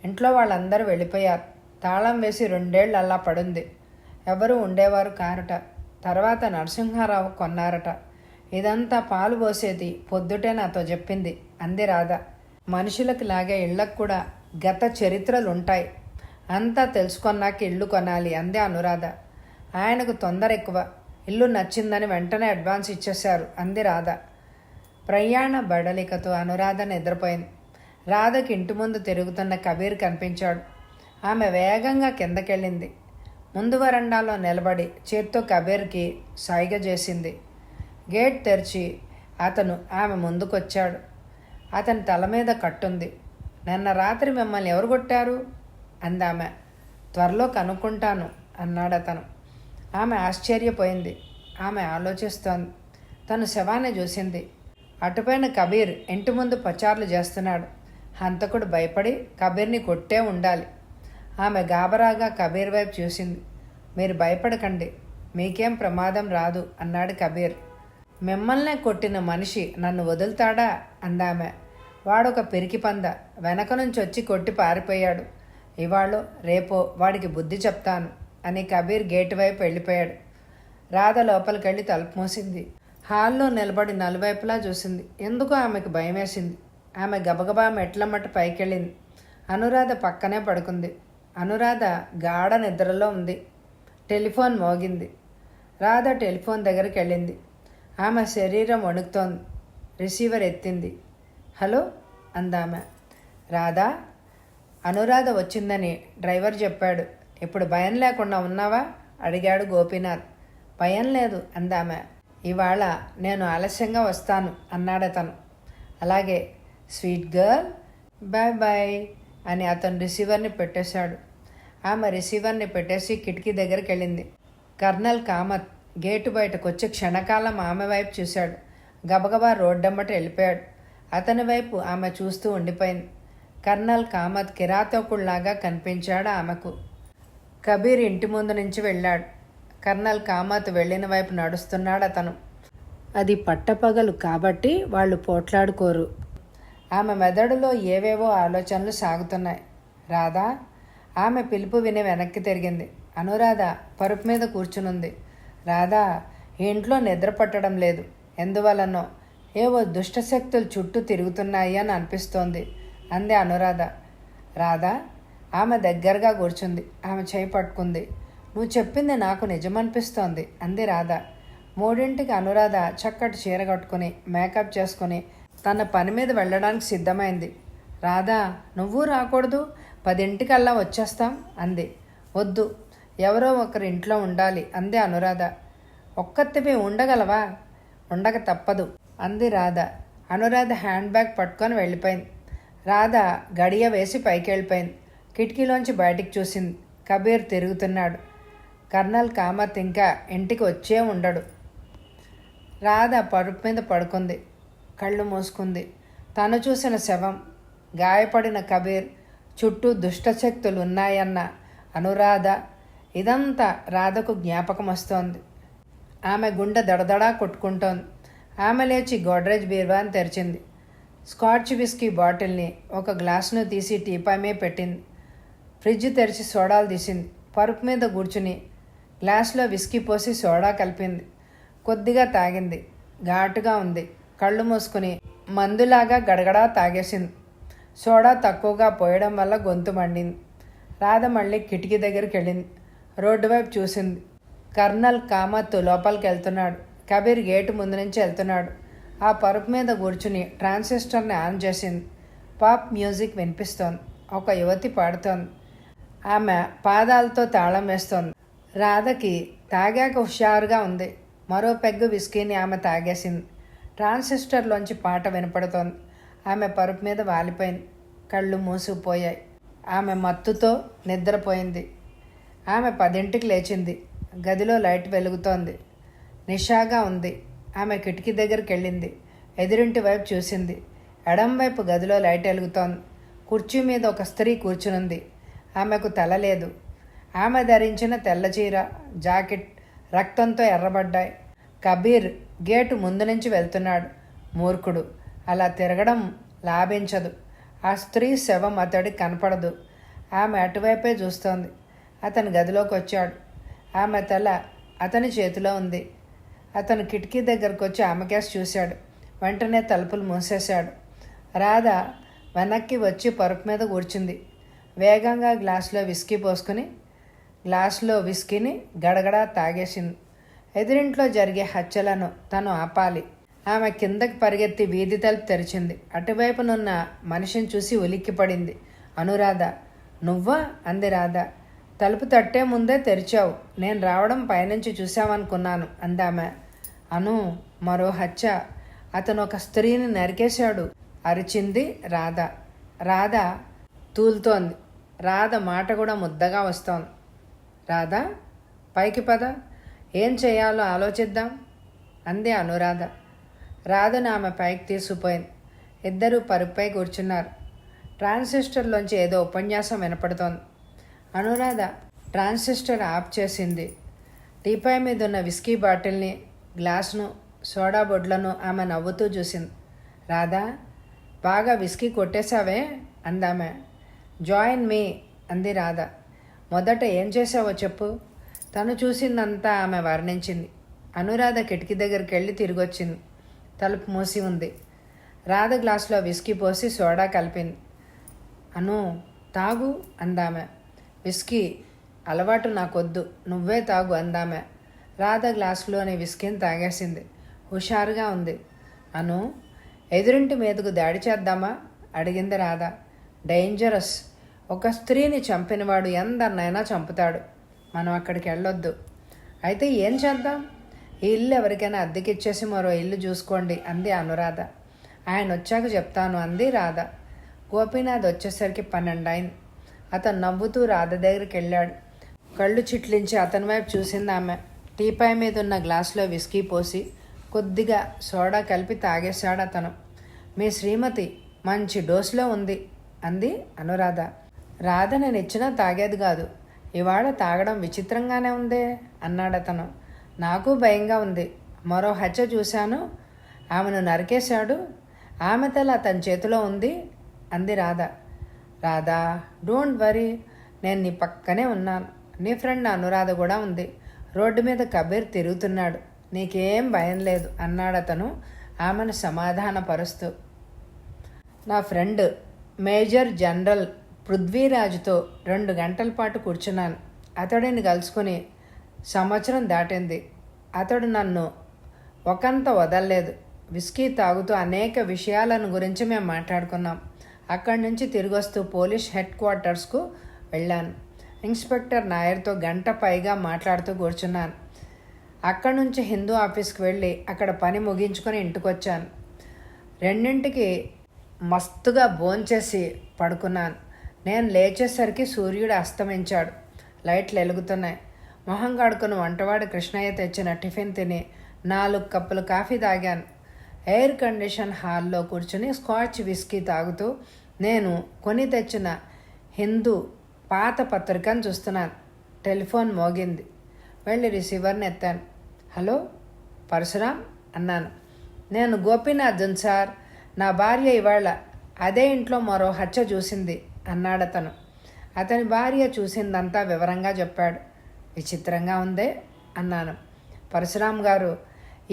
ఇంట్లో వాళ్ళందరూ వెళ్ళిపోయారు. తాళం వేసి 2 ఏళ్ళు అలా పడుంది. ఎవరు ఉండేవారు కారట. తర్వాత నరసింహారావు కొన్నారట. ఇదంతా పాలు పోసేది పొద్దుటే నాతో చెప్పింది అంది రాధ. మనుషులకు లాగే ఇళ్లకు కూడా గత చరిత్రలు ఉంటాయి. అంతా తెలుసుకున్నాక ఇల్లు కొనాలి అంది అనురాధ. ఆయనకు తొందర ఎక్కువ. ఇల్లు నచ్చిందని వెంటనే అడ్వాన్స్ ఇచ్చేశారు అంది రాధ. ప్రయాణ బడలికతో అనురాధ నిద్రపోయింది. రాధకి ఇంటి ముందు తిరుగుతున్న కబీర్ కనిపించాడు. ఆమె వేగంగా కిందకెళ్ళింది. ముందు వరండాలో నిలబడి చేత్తో కబీర్కి సైగ చేసింది. గేట్ తెరిచి అతను ఆమె ముందుకొచ్చాడు. అతని తల మీద కట్టుంది. నిన్న రాత్రి మిమ్మల్ని ఎవరు కొట్టారు అందామె. త్వరలో కనుక్కుంటాను అన్నాడు అతను. ఆమె ఆశ్చర్యపోయింది. ఆమె ఆలోచిస్తోంది. తను శవాన్ని చూసింది. అటుపైన కబీర్ ఇంటి ముందు పచార్లు చేస్తున్నాడు. హంతకుడు భయపడి కబీర్ని కొట్టే ఉండాలి. ఆమె గాబరాగా కబీర్ వైపు చూసింది. మీరు భయపడకండి, మీకేం ప్రమాదం రాదు అన్నాడు కబీర్. మిమ్మల్నే కొట్టిన మనిషి నన్ను వదులుతాడా అందామె. వాడొక పిరికి పంద, వెనక నుంచి వచ్చి కొట్టి పారిపోయాడు. ఇవాళో రేపో వాడికి బుద్ధి చెప్తాను అని కబీర్ గేటు వైపు వెళ్ళిపోయాడు. రాధ లోపలికెళ్ళి తలుపు మూసింది. హాల్లో నిలబడి నలువైపులా చూసింది. ఎందుకో ఆమెకు భయం వేసింది. ఆమె గబగబా మెట్లమ్మట పైకెళ్ళింది. అనురాధ పక్కనే పడుకుంది. అనురాధ గాఢ నిద్రలో ఉంది. టెలిఫోన్ మోగింది. రాధ టెలిఫోన్ దగ్గరికి వెళ్ళింది. ఆమె శరీరం వణుకుతోంది. రిసీవర్ ఎత్తింది. హలో అందామె. రాధా, అనురాధ వచ్చిందని డ్రైవర్ చెప్పాడు. ఇప్పుడు భయం లేకుండా ఉన్నావా అడిగాడు గోపీనాథ్. భయం లేదు అందామె. ఇవాళ నేను ఆలస్యంగా వస్తాను అన్నాడతను. అలాగే స్వీట్ గర్ల్, బాయ్ బాయ్ అని అతను రిసీవర్ని పెట్టేశాడు. ఆమె రిసీవర్ని పెట్టేసి కిటికీ దగ్గరికి వెళ్ళింది. కర్నల్ కామత్ గేటు బయటకు వచ్చి క్షణకాలం ఆమె వైపు చూశాడు. గబగబా రోడ్డమ్మట వెళ్ళిపోయాడు. అతని వైపు ఆమె చూస్తూ ఉండిపోయింది. కర్నల్ కామత్ కిరాతకుళ్లాగా కనిపించాడు ఆమెకు. కబీర్ ఇంటి ముందు నుంచి వెళ్ళాడు. కర్నల్ కామత్ వెళ్ళిన వైపు నడుస్తున్నాడు అతను. అది పట్టపగలు కాబట్టి వాళ్ళు పోట్లాడుకోరు. ఆమె మెదడులో ఏవేవో ఆలోచనలు సాగుతున్నాయి. రాధా, ఆమె పిలుపు విని వెనక్కి తిరిగింది. అనురాధ పరుపు మీద కూర్చునుంది. రాధా, ఈ ఇంట్లో నిద్ర పట్టడం లేదు. ఎందువలనో ఏవో దుష్టశక్తులు చుట్టూ తిరుగుతున్నాయి అని అనిపిస్తోంది అంది అనురాధ. రాధా ఆమె దగ్గరగా కూర్చుంది. ఆమె చేయి పట్టుకుంది. నువ్వు చెప్పింది నాకు నిజమనిపిస్తోంది అంది రాధ. 3ంటికి అనురాధ చక్కటి చీర కట్టుకుని మేకప్ చేసుకుని తన పని మీద వెళ్ళడానికి సిద్ధమైంది. రాధా, నువ్వు రాకూడదు, 10ంటికల్లా వచ్చేస్తాం అంది. వద్దు, ఎవరో ఒకరు ఇంట్లో ఉండాలి అంది అనురాధ. ఒక్కతివి ఉండగలవా? ఉండక తప్పదు అంది రాధ. అనురాధ హ్యాండ్ బ్యాగ్ పట్టుకొని వెళ్ళిపోయింది. రాధ గడియ వేసి పైకి వెళ్ళిపోయింది. కిటికీలోంచి బయటికి చూసింది. కబీర్ తిరుగుతున్నాడు. కర్నల్ కామత్ ఇంకా ఇంటికి వచ్చే ఉండడు. రాధ పరుపు మీద పడుకుంది, కళ్ళు మూసుకుంది. తను చూసిన శవం, గాయపడిన కబీర్, చుట్టూ దుష్టశక్తులు ఉన్నాయన్న అనురాధ, ఇదంతా రాధకు జ్ఞాపకం వస్తోంది. ఆమె గుండె దడదడా కొట్టుకుంటోంది. ఆమె లేచి గోడ్రేజ్ బీర్వాని తెరిచింది. స్కాచ్ విస్కీ బాటిల్ని, ఒక గ్లాసును తీసి టీపాయ్ మీద పెట్టింది. ఫ్రిడ్జ్ తెరిచి సోడాలు తీసింది. పరుపు మీద కూర్చుని గ్లాసులో విస్కీ పోసి సోడా కలిపింది. కొద్దిగా తాగింది. ఘాటుగా ఉంది. కళ్ళు మూసుకుని మందులాగా గడగడా తాగేసింది. సోడా తక్కువగా పోయడం వల్ల గొంతు మండింది. రాధ మళ్ళీ కిటికీ దగ్గరికి వెళ్ళింది. రోడ్డు వైపు చూసింది. కర్నల్ కామత్ లోపలికి వెళ్తున్నాడు. కబీర్ గేటు ముందు నుంచి వెళ్తున్నాడు. ఆ పరుపు మీద కూర్చుని ట్రాన్సిస్టర్ని ఆన్ చేసింది. పాప్ మ్యూజిక్ వినిపిస్తోంది. ఒక యువతి పాడుతోంది. ఆమె పాదాలతో తాళం వేస్తోంది. రాధకి తాగాక హుషారుగా ఉంది. మరో పెగ్గు విస్కీని ఆమె తాగేసింది. ట్రాన్సిస్టర్లోంచి పాట వినపడుతోంది. ఆమె పరుపు మీద వాలిపోయింది. కళ్ళు మూసుకుపోయాయి. ఆమె మత్తుతో నిద్రపోయింది. ఆమె 10ంటికి లేచింది. గదిలో లైట్ వెలుగుతోంది. నిషాగా ఉంది. ఆమె కిటికీ దగ్గరికి వెళ్ళింది. ఎదురింటి వైపు చూసింది. ఎడం వైపు గదిలో లైట్ వెలుగుతోంది. కుర్చీ మీద ఒక స్త్రీ కూర్చునుంది. ఆమెకు తల లేదు. ఆమె ధరించిన తెల్ల చీర, జాకెట్ రక్తంతో ఎర్రబడ్డాయి. కబీర్ గేటు ముందు నుంచి వెళ్తున్నాడు. మూర్ఖుడు, అలా తిరగడం లాభించదు. ఆ స్త్రీ శవం అతడికి కనపడదు. ఆమె అటువైపే చూస్తోంది. అతను గదిలోకి వచ్చాడు. ఆమె తల అతని చేతిలో ఉంది. అతను కిటికీ దగ్గరకు వచ్చి ఆమెకేసి చూశాడు. వెంటనే తలుపులు మూసేశాడు. రాధ వెనక్కి వచ్చి పరుపు మీద కూర్చుంది. వేగంగా గ్లాసులో విస్కీ పోసుకుని గ్లాసులో విస్కీని గడగడా తాగేసింది. ఎదురింట్లో జరిగే హత్యలను తను ఆపాలి. ఆమె కిందకి పరిగెత్తి వీధి తలుపు తెరిచింది. అటువైపునున్న మనిషిని చూసి ఉలిక్కిపడింది. అనురాధ. నువ్వా? అంది రాధ. తలుపు తట్టే ముందే తెరిచావు. నేను రావడం పైనుంచి చూసావనుకున్నాను అందామె. అను, మరో హత్య. అతను ఒక స్త్రీని నరికేశాడు అరిచింది రాధ. రాధ తూలుతోంది. రాధ మాట కూడా ముద్దగా వస్తోంది. రాధ, పైకి పద, ఏం చేయాలో ఆలోచిద్దాం అంది అనురాధ. రాధను ఆమె పైకి తీసుకుపోయింది. ఇద్దరూ పరుపుపై కూర్చున్నారు. ట్రాన్సిస్టర్లోంచి ఏదో ఉపన్యాసం వినపడుతోంది. అనురాధ ట్రాన్సిస్టర్ ఆఫ్ చేసింది. టీపాయ్ మీద ఉన్న విస్కీ బాటిల్ని, గ్లాసును, సోడా బొడ్లను ఆమె నవ్వుతూ చూసింది. రాధా, బాగా విస్కీ కొట్టేశావే అందామె. జాయిన్ మీ అంది రాధ. మొదట ఏం చేసావో చెప్పు. తను చూసిందంతా ఆమె వర్ణించింది. అనురాధ కిటికీ దగ్గరికి వెళ్ళి తిరిగొచ్చింది. తలుపు మూసి ఉంది. రాధ గ్లాసులో విస్కీ పోసి సోడా కలిపింది. అను, తాగు అందామె. విస్కీ అలవాటు నాకొద్దు, నువ్వే తాగు అందామె. రాధ గ్లాసులోని విస్కీని తాగేసింది. హుషారుగా ఉంది. అను, ఎదురింటి మీదకు దాడి చేద్దామా అడిగింది రాధ. డేంజరస్. ఒక స్త్రీని చంపినవాడు ఎందరినైనా చంపుతాడు. మనం అక్కడికి వెళ్ళొద్దు. అయితే ఏం చేద్దాం? ఈ ఇల్లు ఎవరికైనా అద్దెకిచ్చేసి మరో ఇల్లు చూసుకోండి అంది అనురాధ. ఆయన వచ్చాక చెప్తాను అంది రాధ. గోపీనాథ్ వచ్చేసరికి 12 అయింది. అతను నవ్వుతూ రాధ దగ్గరికి వెళ్ళాడు. కళ్ళు చిట్లించి అతని వైపు చూసింది ఆమె. టీపాయ్ మీద ఉన్న గ్లాసులో విస్కీ పోసి కొద్దిగా సోడా కలిపి తాగేశాడు అతను. మీ శ్రీమతి మంచి డోసులో ఉంది అంది అనురాధ. రాధ నేను ఇచ్చినా తాగేది కాదు. ఇవాళ తాగడం విచిత్రంగానే ఉందే అన్నాడు అతను. నాకు భయంగా ఉంది. మరో హత్య చూశాను. ఆమెను నరికేశాడు. ఆమె తల అతని చేతిలో ఉంది అంది రాధ. రాధా, డోంట్ వరీ, నేను నీ పక్కనే ఉన్నాను. నీ ఫ్రెండ్ అనురాధ కూడా ఉంది. రోడ్డు మీద కబీర్ తిరుగుతున్నాడు. నీకేం భయం లేదు అన్నాడు అతను ఆమెను సమాధానపరుస్తూ. నా ఫ్రెండ్ మేజర్ జనరల్ పృథ్వీరాజుతో 2 గంటల పాటు కూర్చున్నాను. అతడిని కలుసుకుని సంవత్సరం దాటింది. అతడు నన్ను ఒకంత వదలలేదు. విస్కీ తాగుతూ అనేక విషయాలను గురించి మేము మాట్లాడుకున్నాం. అక్కడి నుంచి తిరిగి వస్తూ పోలీస్ హెడ్ క్వార్టర్స్కు వెళ్ళాను. ఇన్స్పెక్టర్ నాయర్తో గంట పైగా మాట్లాడుతూ కూర్చున్నాను. అక్కడి నుంచి హిందూ ఆఫీస్కి వెళ్ళి అక్కడ పని ముగించుకొని ఇంటికి వచ్చాను. 2ంటికి మస్తుగా భోంచేసి పడుకున్నాను. నేను లేచేసరికి సూర్యుడు అస్తమించాడు. లైట్లు వెలుగుతున్నాయి. మొహం కడుకుని వంటవాడు కృష్ణయ్య తెచ్చిన టిఫిన్ తిని 4 కప్పులు కాఫీ తాగాను. ఎయిర్ కండిషన్ హాల్లో కూర్చుని స్కాచ్ విస్కీ తాగుతూ నేను కొని తెచ్చిన హిందూ పాత పత్రికను చూస్తున్నాను. టెలిఫోన్ మోగింది. వెళ్ళి రిసీవర్ని ఎత్తాను. హలో, పరశురాం అన్నాను. నేను గోపీనాథన్ సార్. నా భార్య ఇవాళ అదే ఇంట్లో మరో హత్య చూసింది అన్నాడతను. అతని భార్య చూసిందంతా వివరంగా చెప్పాడు. విచిత్రంగా ఉందే అన్నాను. పరశురాం గారు,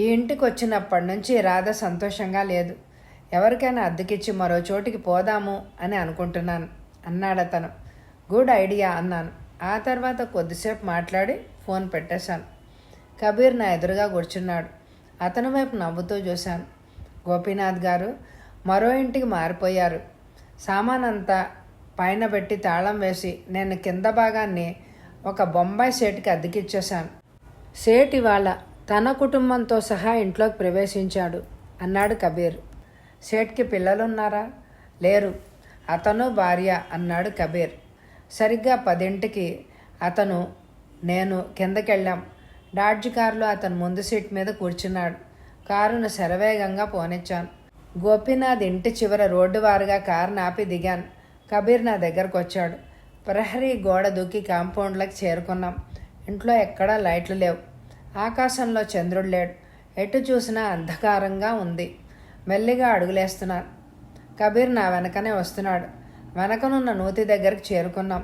ఈ ఇంటికి వచ్చినప్పటి నుంచి రాధ సంతోషంగా లేదు. ఎవరికైనా అద్దెకిచ్చి మరో చోటికి పోదాము అని అనుకుంటున్నాను అన్నాడతను. గుడ్ ఐడియా అన్నాను. ఆ తర్వాత కొద్దిసేపు మాట్లాడి ఫోన్ పెట్టేశాను. కబీర్ నా ఎదురుగా కూర్చున్నాడు. అతని వైపు నవ్వుతూ చూశాను. గోపీనాథ్ గారు మరో ఇంటికి మారిపోయారు. సామానంతా పైన పెట్టి తాళం వేసి నేను కింద భాగాన్ని ఒక బొంబాయి సేటుకి అద్దెకిచ్చేశాను. సేట్ ఇవాళ తన కుటుంబంతో సహా ఇంట్లోకి ప్రవేశించాడు అన్నాడు కబీర్. సేట్కి పిల్లలున్నారా? లేరు, అతను భార్య అన్నాడు కబీర్. సరిగ్గా 10ంటికి అతను నేను కిందకెళ్ళాం. డాడ్జ్ కారులో అతను ముందు సీట్ మీద కూర్చున్నాడు. కారును శరవేగంగా పోనిచ్చాను. గోపీనాథ్ ఇంటి చివర రోడ్డు వారుగా కారు నాపి దిగాను. కబీర్ నా దగ్గరకు వచ్చాడు. ప్రహరీ గోడ దూకి కాంపౌండ్లకు చేరుకున్నాం. ఇంట్లో ఎక్కడా లైట్లు లేవు. ఆకాశంలో చంద్రుడు లేడు. ఎటు చూసినా అంధకారంగా ఉంది. మెల్లిగా అడుగులేస్తున్నాను. కబీర్ నా వెనకనే వస్తున్నాడు. వెనకనున్న నూతి దగ్గరికి చేరుకున్నాం.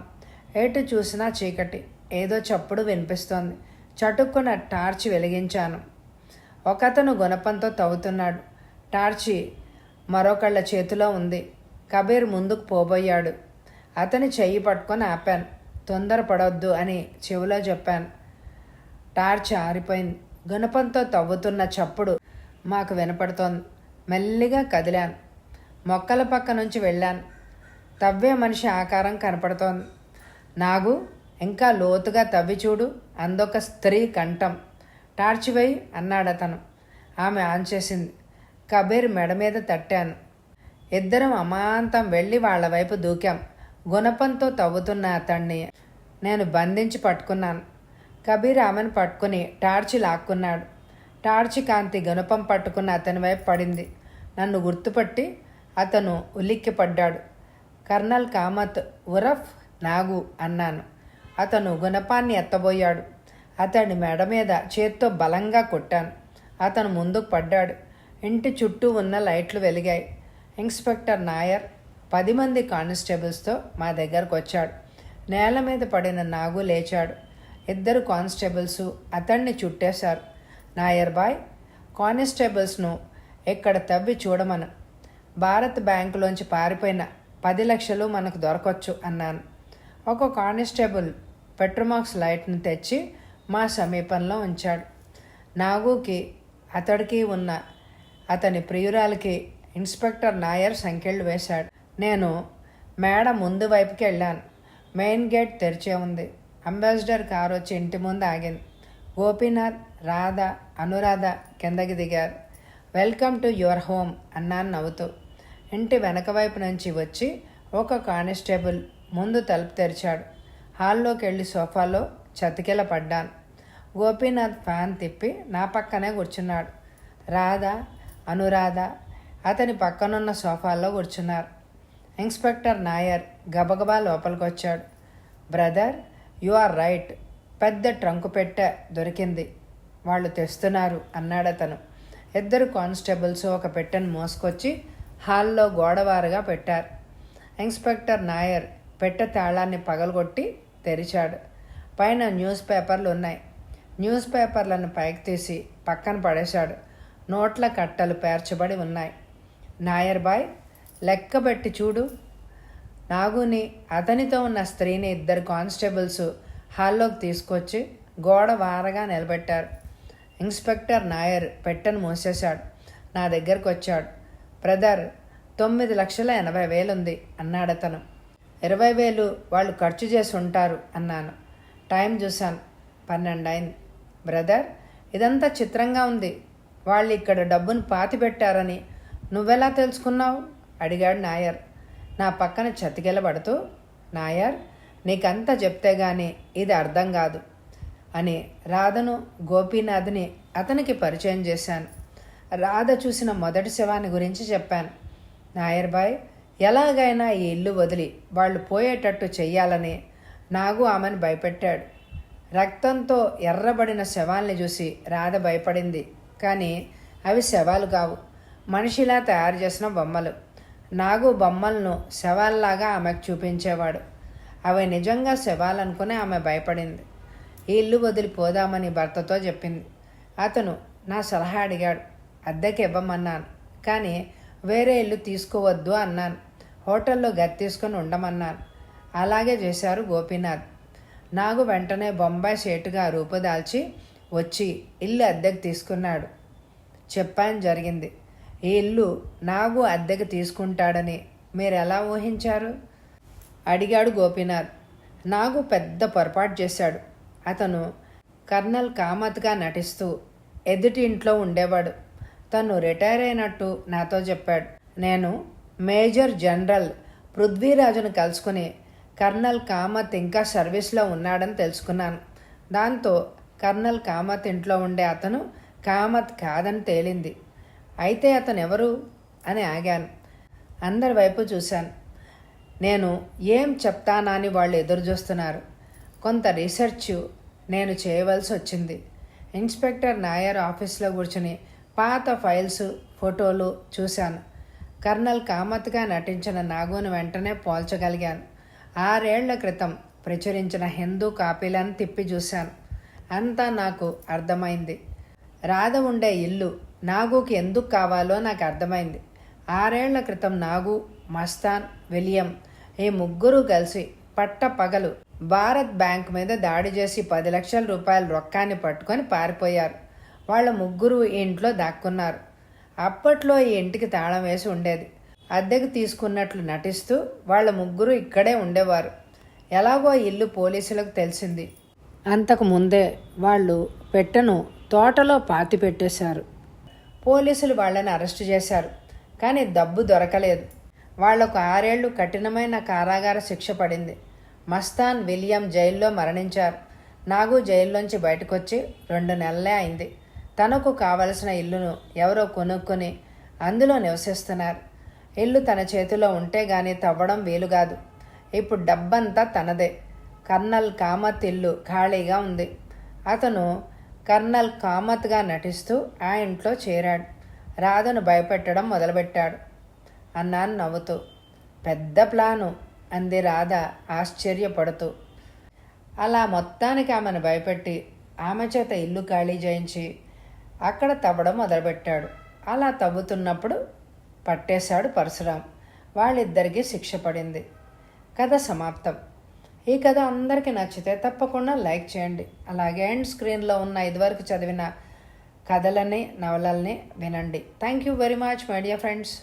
ఎటు చూసినా చీకటి. ఏదో చప్పుడు వినిపిస్తోంది. చటుక్కున టార్చి వెలిగించాను. ఒకతను గుణపంతో తవ్వుతున్నాడు. టార్చి మరొకళ్ళ చేతిలో ఉంది. కబీర్ ముందుకు పోబోయాడు. అతని చెయ్యి పట్టుకొని ఆపాను. తొందరపడొద్దు అని చెవిలో చెప్పాను. టార్చ్ ఆరిపోయింది. గుణపంతో తవ్వుతున్న చప్పుడు మాకు వినపడుతోంది. మెల్లిగా కదిలాను. మొక్కల పక్క నుంచి వెళ్ళాను. తవ్వే మనిషి ఆకారం కనపడుతోంది. నాగు, ఇంకా లోతుగా తవ్వి చూడు అందొక స్త్రీ కంఠం. టార్చ్ వేయి అన్నాడతను. ఆమె ఆన్ చేసింది. కబీర్ మెడ మీద తట్టాను. ఇద్దరం అమాంతం వెళ్ళి వాళ్ల వైపు దూకాం. గుణపంతో తవ్వుతున్న అతన్ని నేను బంధించి పట్టుకున్నాను. కబీర్ ఆమెను పట్టుకుని టార్చి లాక్కున్నాడు. టార్చి కాంతి గుణపం పట్టుకున్న అతని వైపు పడింది. నన్ను గుర్తుపట్టి అతను ఉలిక్కిపడ్డాడు. కర్నల్ కామత్ ఉరఫ్ నాగు అన్నాను. అతను గుణపాన్ని ఎత్తబోయాడు. అతడి మెడ మీద చేత్తో బలంగా కొట్టాను. అతను ముందుకు పడ్డాడు. ఇంటి చుట్టూ ఉన్న లైట్లు వెలిగాయి. ఇన్స్పెక్టర్ నాయర్ 10 మంది కానిస్టేబుల్స్తో మా దగ్గరకు వచ్చాడు. నేల మీద పడిన నాగు లేచాడు. 2 కానిస్టేబుల్స్ అతన్ని చుట్టేశారు. నాయర్ బాయ్, కానిస్టేబుల్స్ను ఇక్కడ తవ్వి చూడమను. భారత్ బ్యాంకులోంచి పారిపోయిన 10 లక్షలు మనకు దొరకొచ్చు అన్నాను. ఒక కానిస్టేబుల్ పెట్రోమాక్స్ లైట్ను తెచ్చి మా సమీపంలో ఉంచాడు. నాగుకి అతడికి ఉన్న అతని ప్రియురాలకి ఇన్స్పెక్టర్ నాయర్ సంకెళ్ళు వేశాడు. నేను మేడ ముందు వైపుకి వెళ్ళాను. మెయిన్ గేట్ తెరిచే ఉంది. అంబాసిడర్ కారు వచ్చి ఇంటి ముందు ఆగింది. గోపీనాథ్, రాధ, అనురాధ కిందకి దిగారు. వెల్కమ్ టు యువర్ హోమ్ అన్నాను నవ్వుతూ. ఇంటి వెనక వైపు నుంచి వచ్చి ఒక కానిస్టేబుల్ ముందు తలుపు తెరిచాడు. హాల్లోకి వెళ్ళి సోఫాలో చతికిల పడ్డాను. గోపీనాథ్ ఫ్యాన్ తిప్పి నా పక్కనే కూర్చున్నాడు. రాధ, అనురాధ అతని పక్కనున్న సోఫాలో కూర్చున్నారు. ఇన్స్పెక్టర్ నాయర్ గబగబా లోపలికొచ్చాడు. Brother, you are right. పెద్ద ట్రంకు పెట్టె దొరికింది. వాళ్ళు తెస్తున్నారు అన్నాడతను. 2 కానిస్టేబుల్స్ ఒక పెట్టెను మోసుకొచ్చి హాల్లో గోడవారుగా పెట్టారు. ఇన్స్పెక్టర్ నాయర్ పెట్టె తాళాన్ని పగలగొట్టి తెరిచాడు. పైన న్యూస్ పేపర్లు ఉన్నాయి. న్యూస్ పేపర్లను పైకి తీసి పక్కన పడేశాడు. నోట్ల కట్టలు పేర్చబడి ఉన్నాయి. నాయర్ బాయ్, లెక్కబెట్టి చూడు. నాగుని, అతనితో ఉన్న స్త్రీని 2 కానిస్టేబుల్స్ హాల్లోకి తీసుకొచ్చి గోడ వారగా నిలబెట్టారు. ఇన్స్పెక్టర్ నాయర్ పెట్టెను మూసేశాడు. నా దగ్గరకు వచ్చాడు. బ్రదర్, 9,80,000 ఉంది అన్నాడతను. 20,000 వాళ్ళు ఖర్చు చేసి ఉంటారు అన్నాను. టైం చూశాను. 12 అయింది. బ్రదర్, ఇదంతా చిత్రంగా ఉంది. వాళ్ళు ఇక్కడ డబ్బును పాతిపెట్టారని నువ్వెలా తెలుసుకున్నావు అడిగాడు నాయర్. నా పక్కన చతికిలబడుతూ, నాయర్, నీకంతా చెప్తే గానీ ఇది అర్థం కాదు. అని రాధను గోపీనాథ్ని అతనికి పరిచయం చేశాను. రాధ చూసిన మొదటి శవాన్ని గురించి చెప్పాను. నాయర్ బాయ్ ఎలాగైనా ఈ ఇల్లు వదిలి వాళ్ళు పోయేటట్టు చెయ్యాలని నాగు ఆమెను భయపెట్టాడు. రక్తంతో ఎర్రబడిన శవాల్ని చూసి రాధ భయపడింది. కానీ అవి శవాలు కావు, మనిషిలా తయారు చేసిన బొమ్మలు. నాగు బొమ్మలను శవాల్లాగా ఆమెకు చూపించేవాడు. అవి నిజంగా శవాలనుకుని ఆమె భయపడింది. ఈ ఇల్లు వదిలిపోదామని భర్తతో చెప్పింది. అతను నా సలహా అడిగాడు. అద్దెకి ఇవ్వమన్నాను, కానీ వేరే ఇల్లు తీసుకోవద్దు అన్నాను. హోటల్లో గది తీసుకొని ఉండమన్నాను. అలాగే చేశారు గోపీనాథ్. నాగు వెంటనే బొంబాయి సేటుగా రూపుదాల్చి వచ్చి ఇల్లు అద్దెకు తీసుకున్నాడు. చెప్పాను జరిగింది. ఈ ఇల్లు నాగు అద్దెకు తీసుకుంటాడని మీరు ఎలా ఊహించారు అడిగాడు గోపీనాథ్. నాగు పెద్ద పొరపాటు చేశాడు. అతను కర్నల్ కామత్గా నటిస్తూ ఎదుటి ఇంట్లో ఉండేవాడు. తను రిటైర్ అయినట్టు నాతో చెప్పాడు. నేను మేజర్ జనరల్ పృథ్వీరాజును కలుసుకుని కర్నల్ కామత్ ఇంకా సర్వీస్లో ఉన్నాడని తెలుసుకున్నాను. దాంతో కర్నల్ కామత్ ఇంట్లో ఉండే అతను కామత్ కాదని తేలింది. అయితే అతను ఎవరు అని ఆగాను. అందరి వైపు చూశాను. నేను ఏం చెప్తానా అని వాళ్ళు ఎదురు చూస్తున్నారు. కొంత రీసెర్చ్ నేను చేయవలసి వచ్చింది. ఇన్స్పెక్టర్ నాయర్ ఆఫీస్లో కూర్చుని పాత ఫైల్స్, ఫోటోలు చూశాను. కర్నల్ కామత్గా నటించిన నాగును వెంటనే పోల్చగలిగాను. 6 ఏళ్ల క్రితం ప్రచురించిన హిందూ కాపీలను తిప్పి చూశాను. అంతా నాకు అర్థమైంది. రాధ ఉండే ఇల్లు నాగుకి ఎందుకు కావాలో నాకు అర్థమైంది. 6 ఏళ్ల క్రితం నాగు, మస్తాన్, విలియం ఈ ముగ్గురు కలిసి పట్టపగలు భారత్ బ్యాంక్ మీద దాడి చేసి 10 లక్షల రూపాయల రొక్కాన్ని పట్టుకొని పారిపోయారు. వాళ్ళ ముగ్గురు ఈ ఇంట్లో దాక్కున్నారు. అప్పట్లో ఈ ఇంటికి తాళం వేసి ఉండేది. అద్దెకు తీసుకున్నట్లు నటిస్తూ వాళ్ళ ముగ్గురు ఇక్కడే ఉండేవారు. ఎలాగో ఇల్లు పోలీసులకు తెలిసింది. అంతకు ముందే వాళ్ళు పెట్టెను తోటలో పాతి పెట్టేశారు. పోలీసులు వాళ్ళని అరెస్టు చేశారు. కానీ డబ్బు దొరకలేదు. వాళ్లకు 6 ఏళ్లు కఠినమైన కారాగార శిక్ష పడింది. మస్తాన్, విలియం జైల్లో మరణించారు. నాగు జైల్లోంచి బయటకొచ్చి 2 నెలలే అయింది. తనకు కావలసిన ఇల్లును ఎవరో కొనుక్కొని అందులో నివసిస్తున్నారు. ఇల్లు తన చేతిలో ఉంటే గాని తవ్వడం వీలుగాదు. ఇప్పుడు డబ్బంతా తనదే. కర్నల్ కామత్ ఇల్లు ఖాళీగా ఉంది. అతను కర్నల్ కామత్గా నటిస్తూ ఆ ఇంట్లో చేరాడు. రాధను భయపెట్టడం మొదలుపెట్టాడు అన్నాను నవ్వుతూ. పెద్ద ప్లాను అంది రాధ ఆశ్చర్యపడుతూ. అలా మొత్తానికి ఆమెను భయపెట్టి ఆమె చేత ఇల్లు ఖాళీ చేయించి అక్కడ తవ్వడం మొదలుపెట్టాడు. అలా తవ్వుతున్నప్పుడు పట్టేశాడు పరశురాం. వాళ్ళిద్దరికీ శిక్ష పడింది. కథ సమాప్తం. ఈ కథ అందరికీ నచ్చితే తప్పకుండా లైక్ చేయండి. అలాగే ఎండ్ స్క్రీన్లో ఉన్న ఇదివరకు చదివిన కథలని, నవలల్ని వినండి. Thank you very much my dear friends.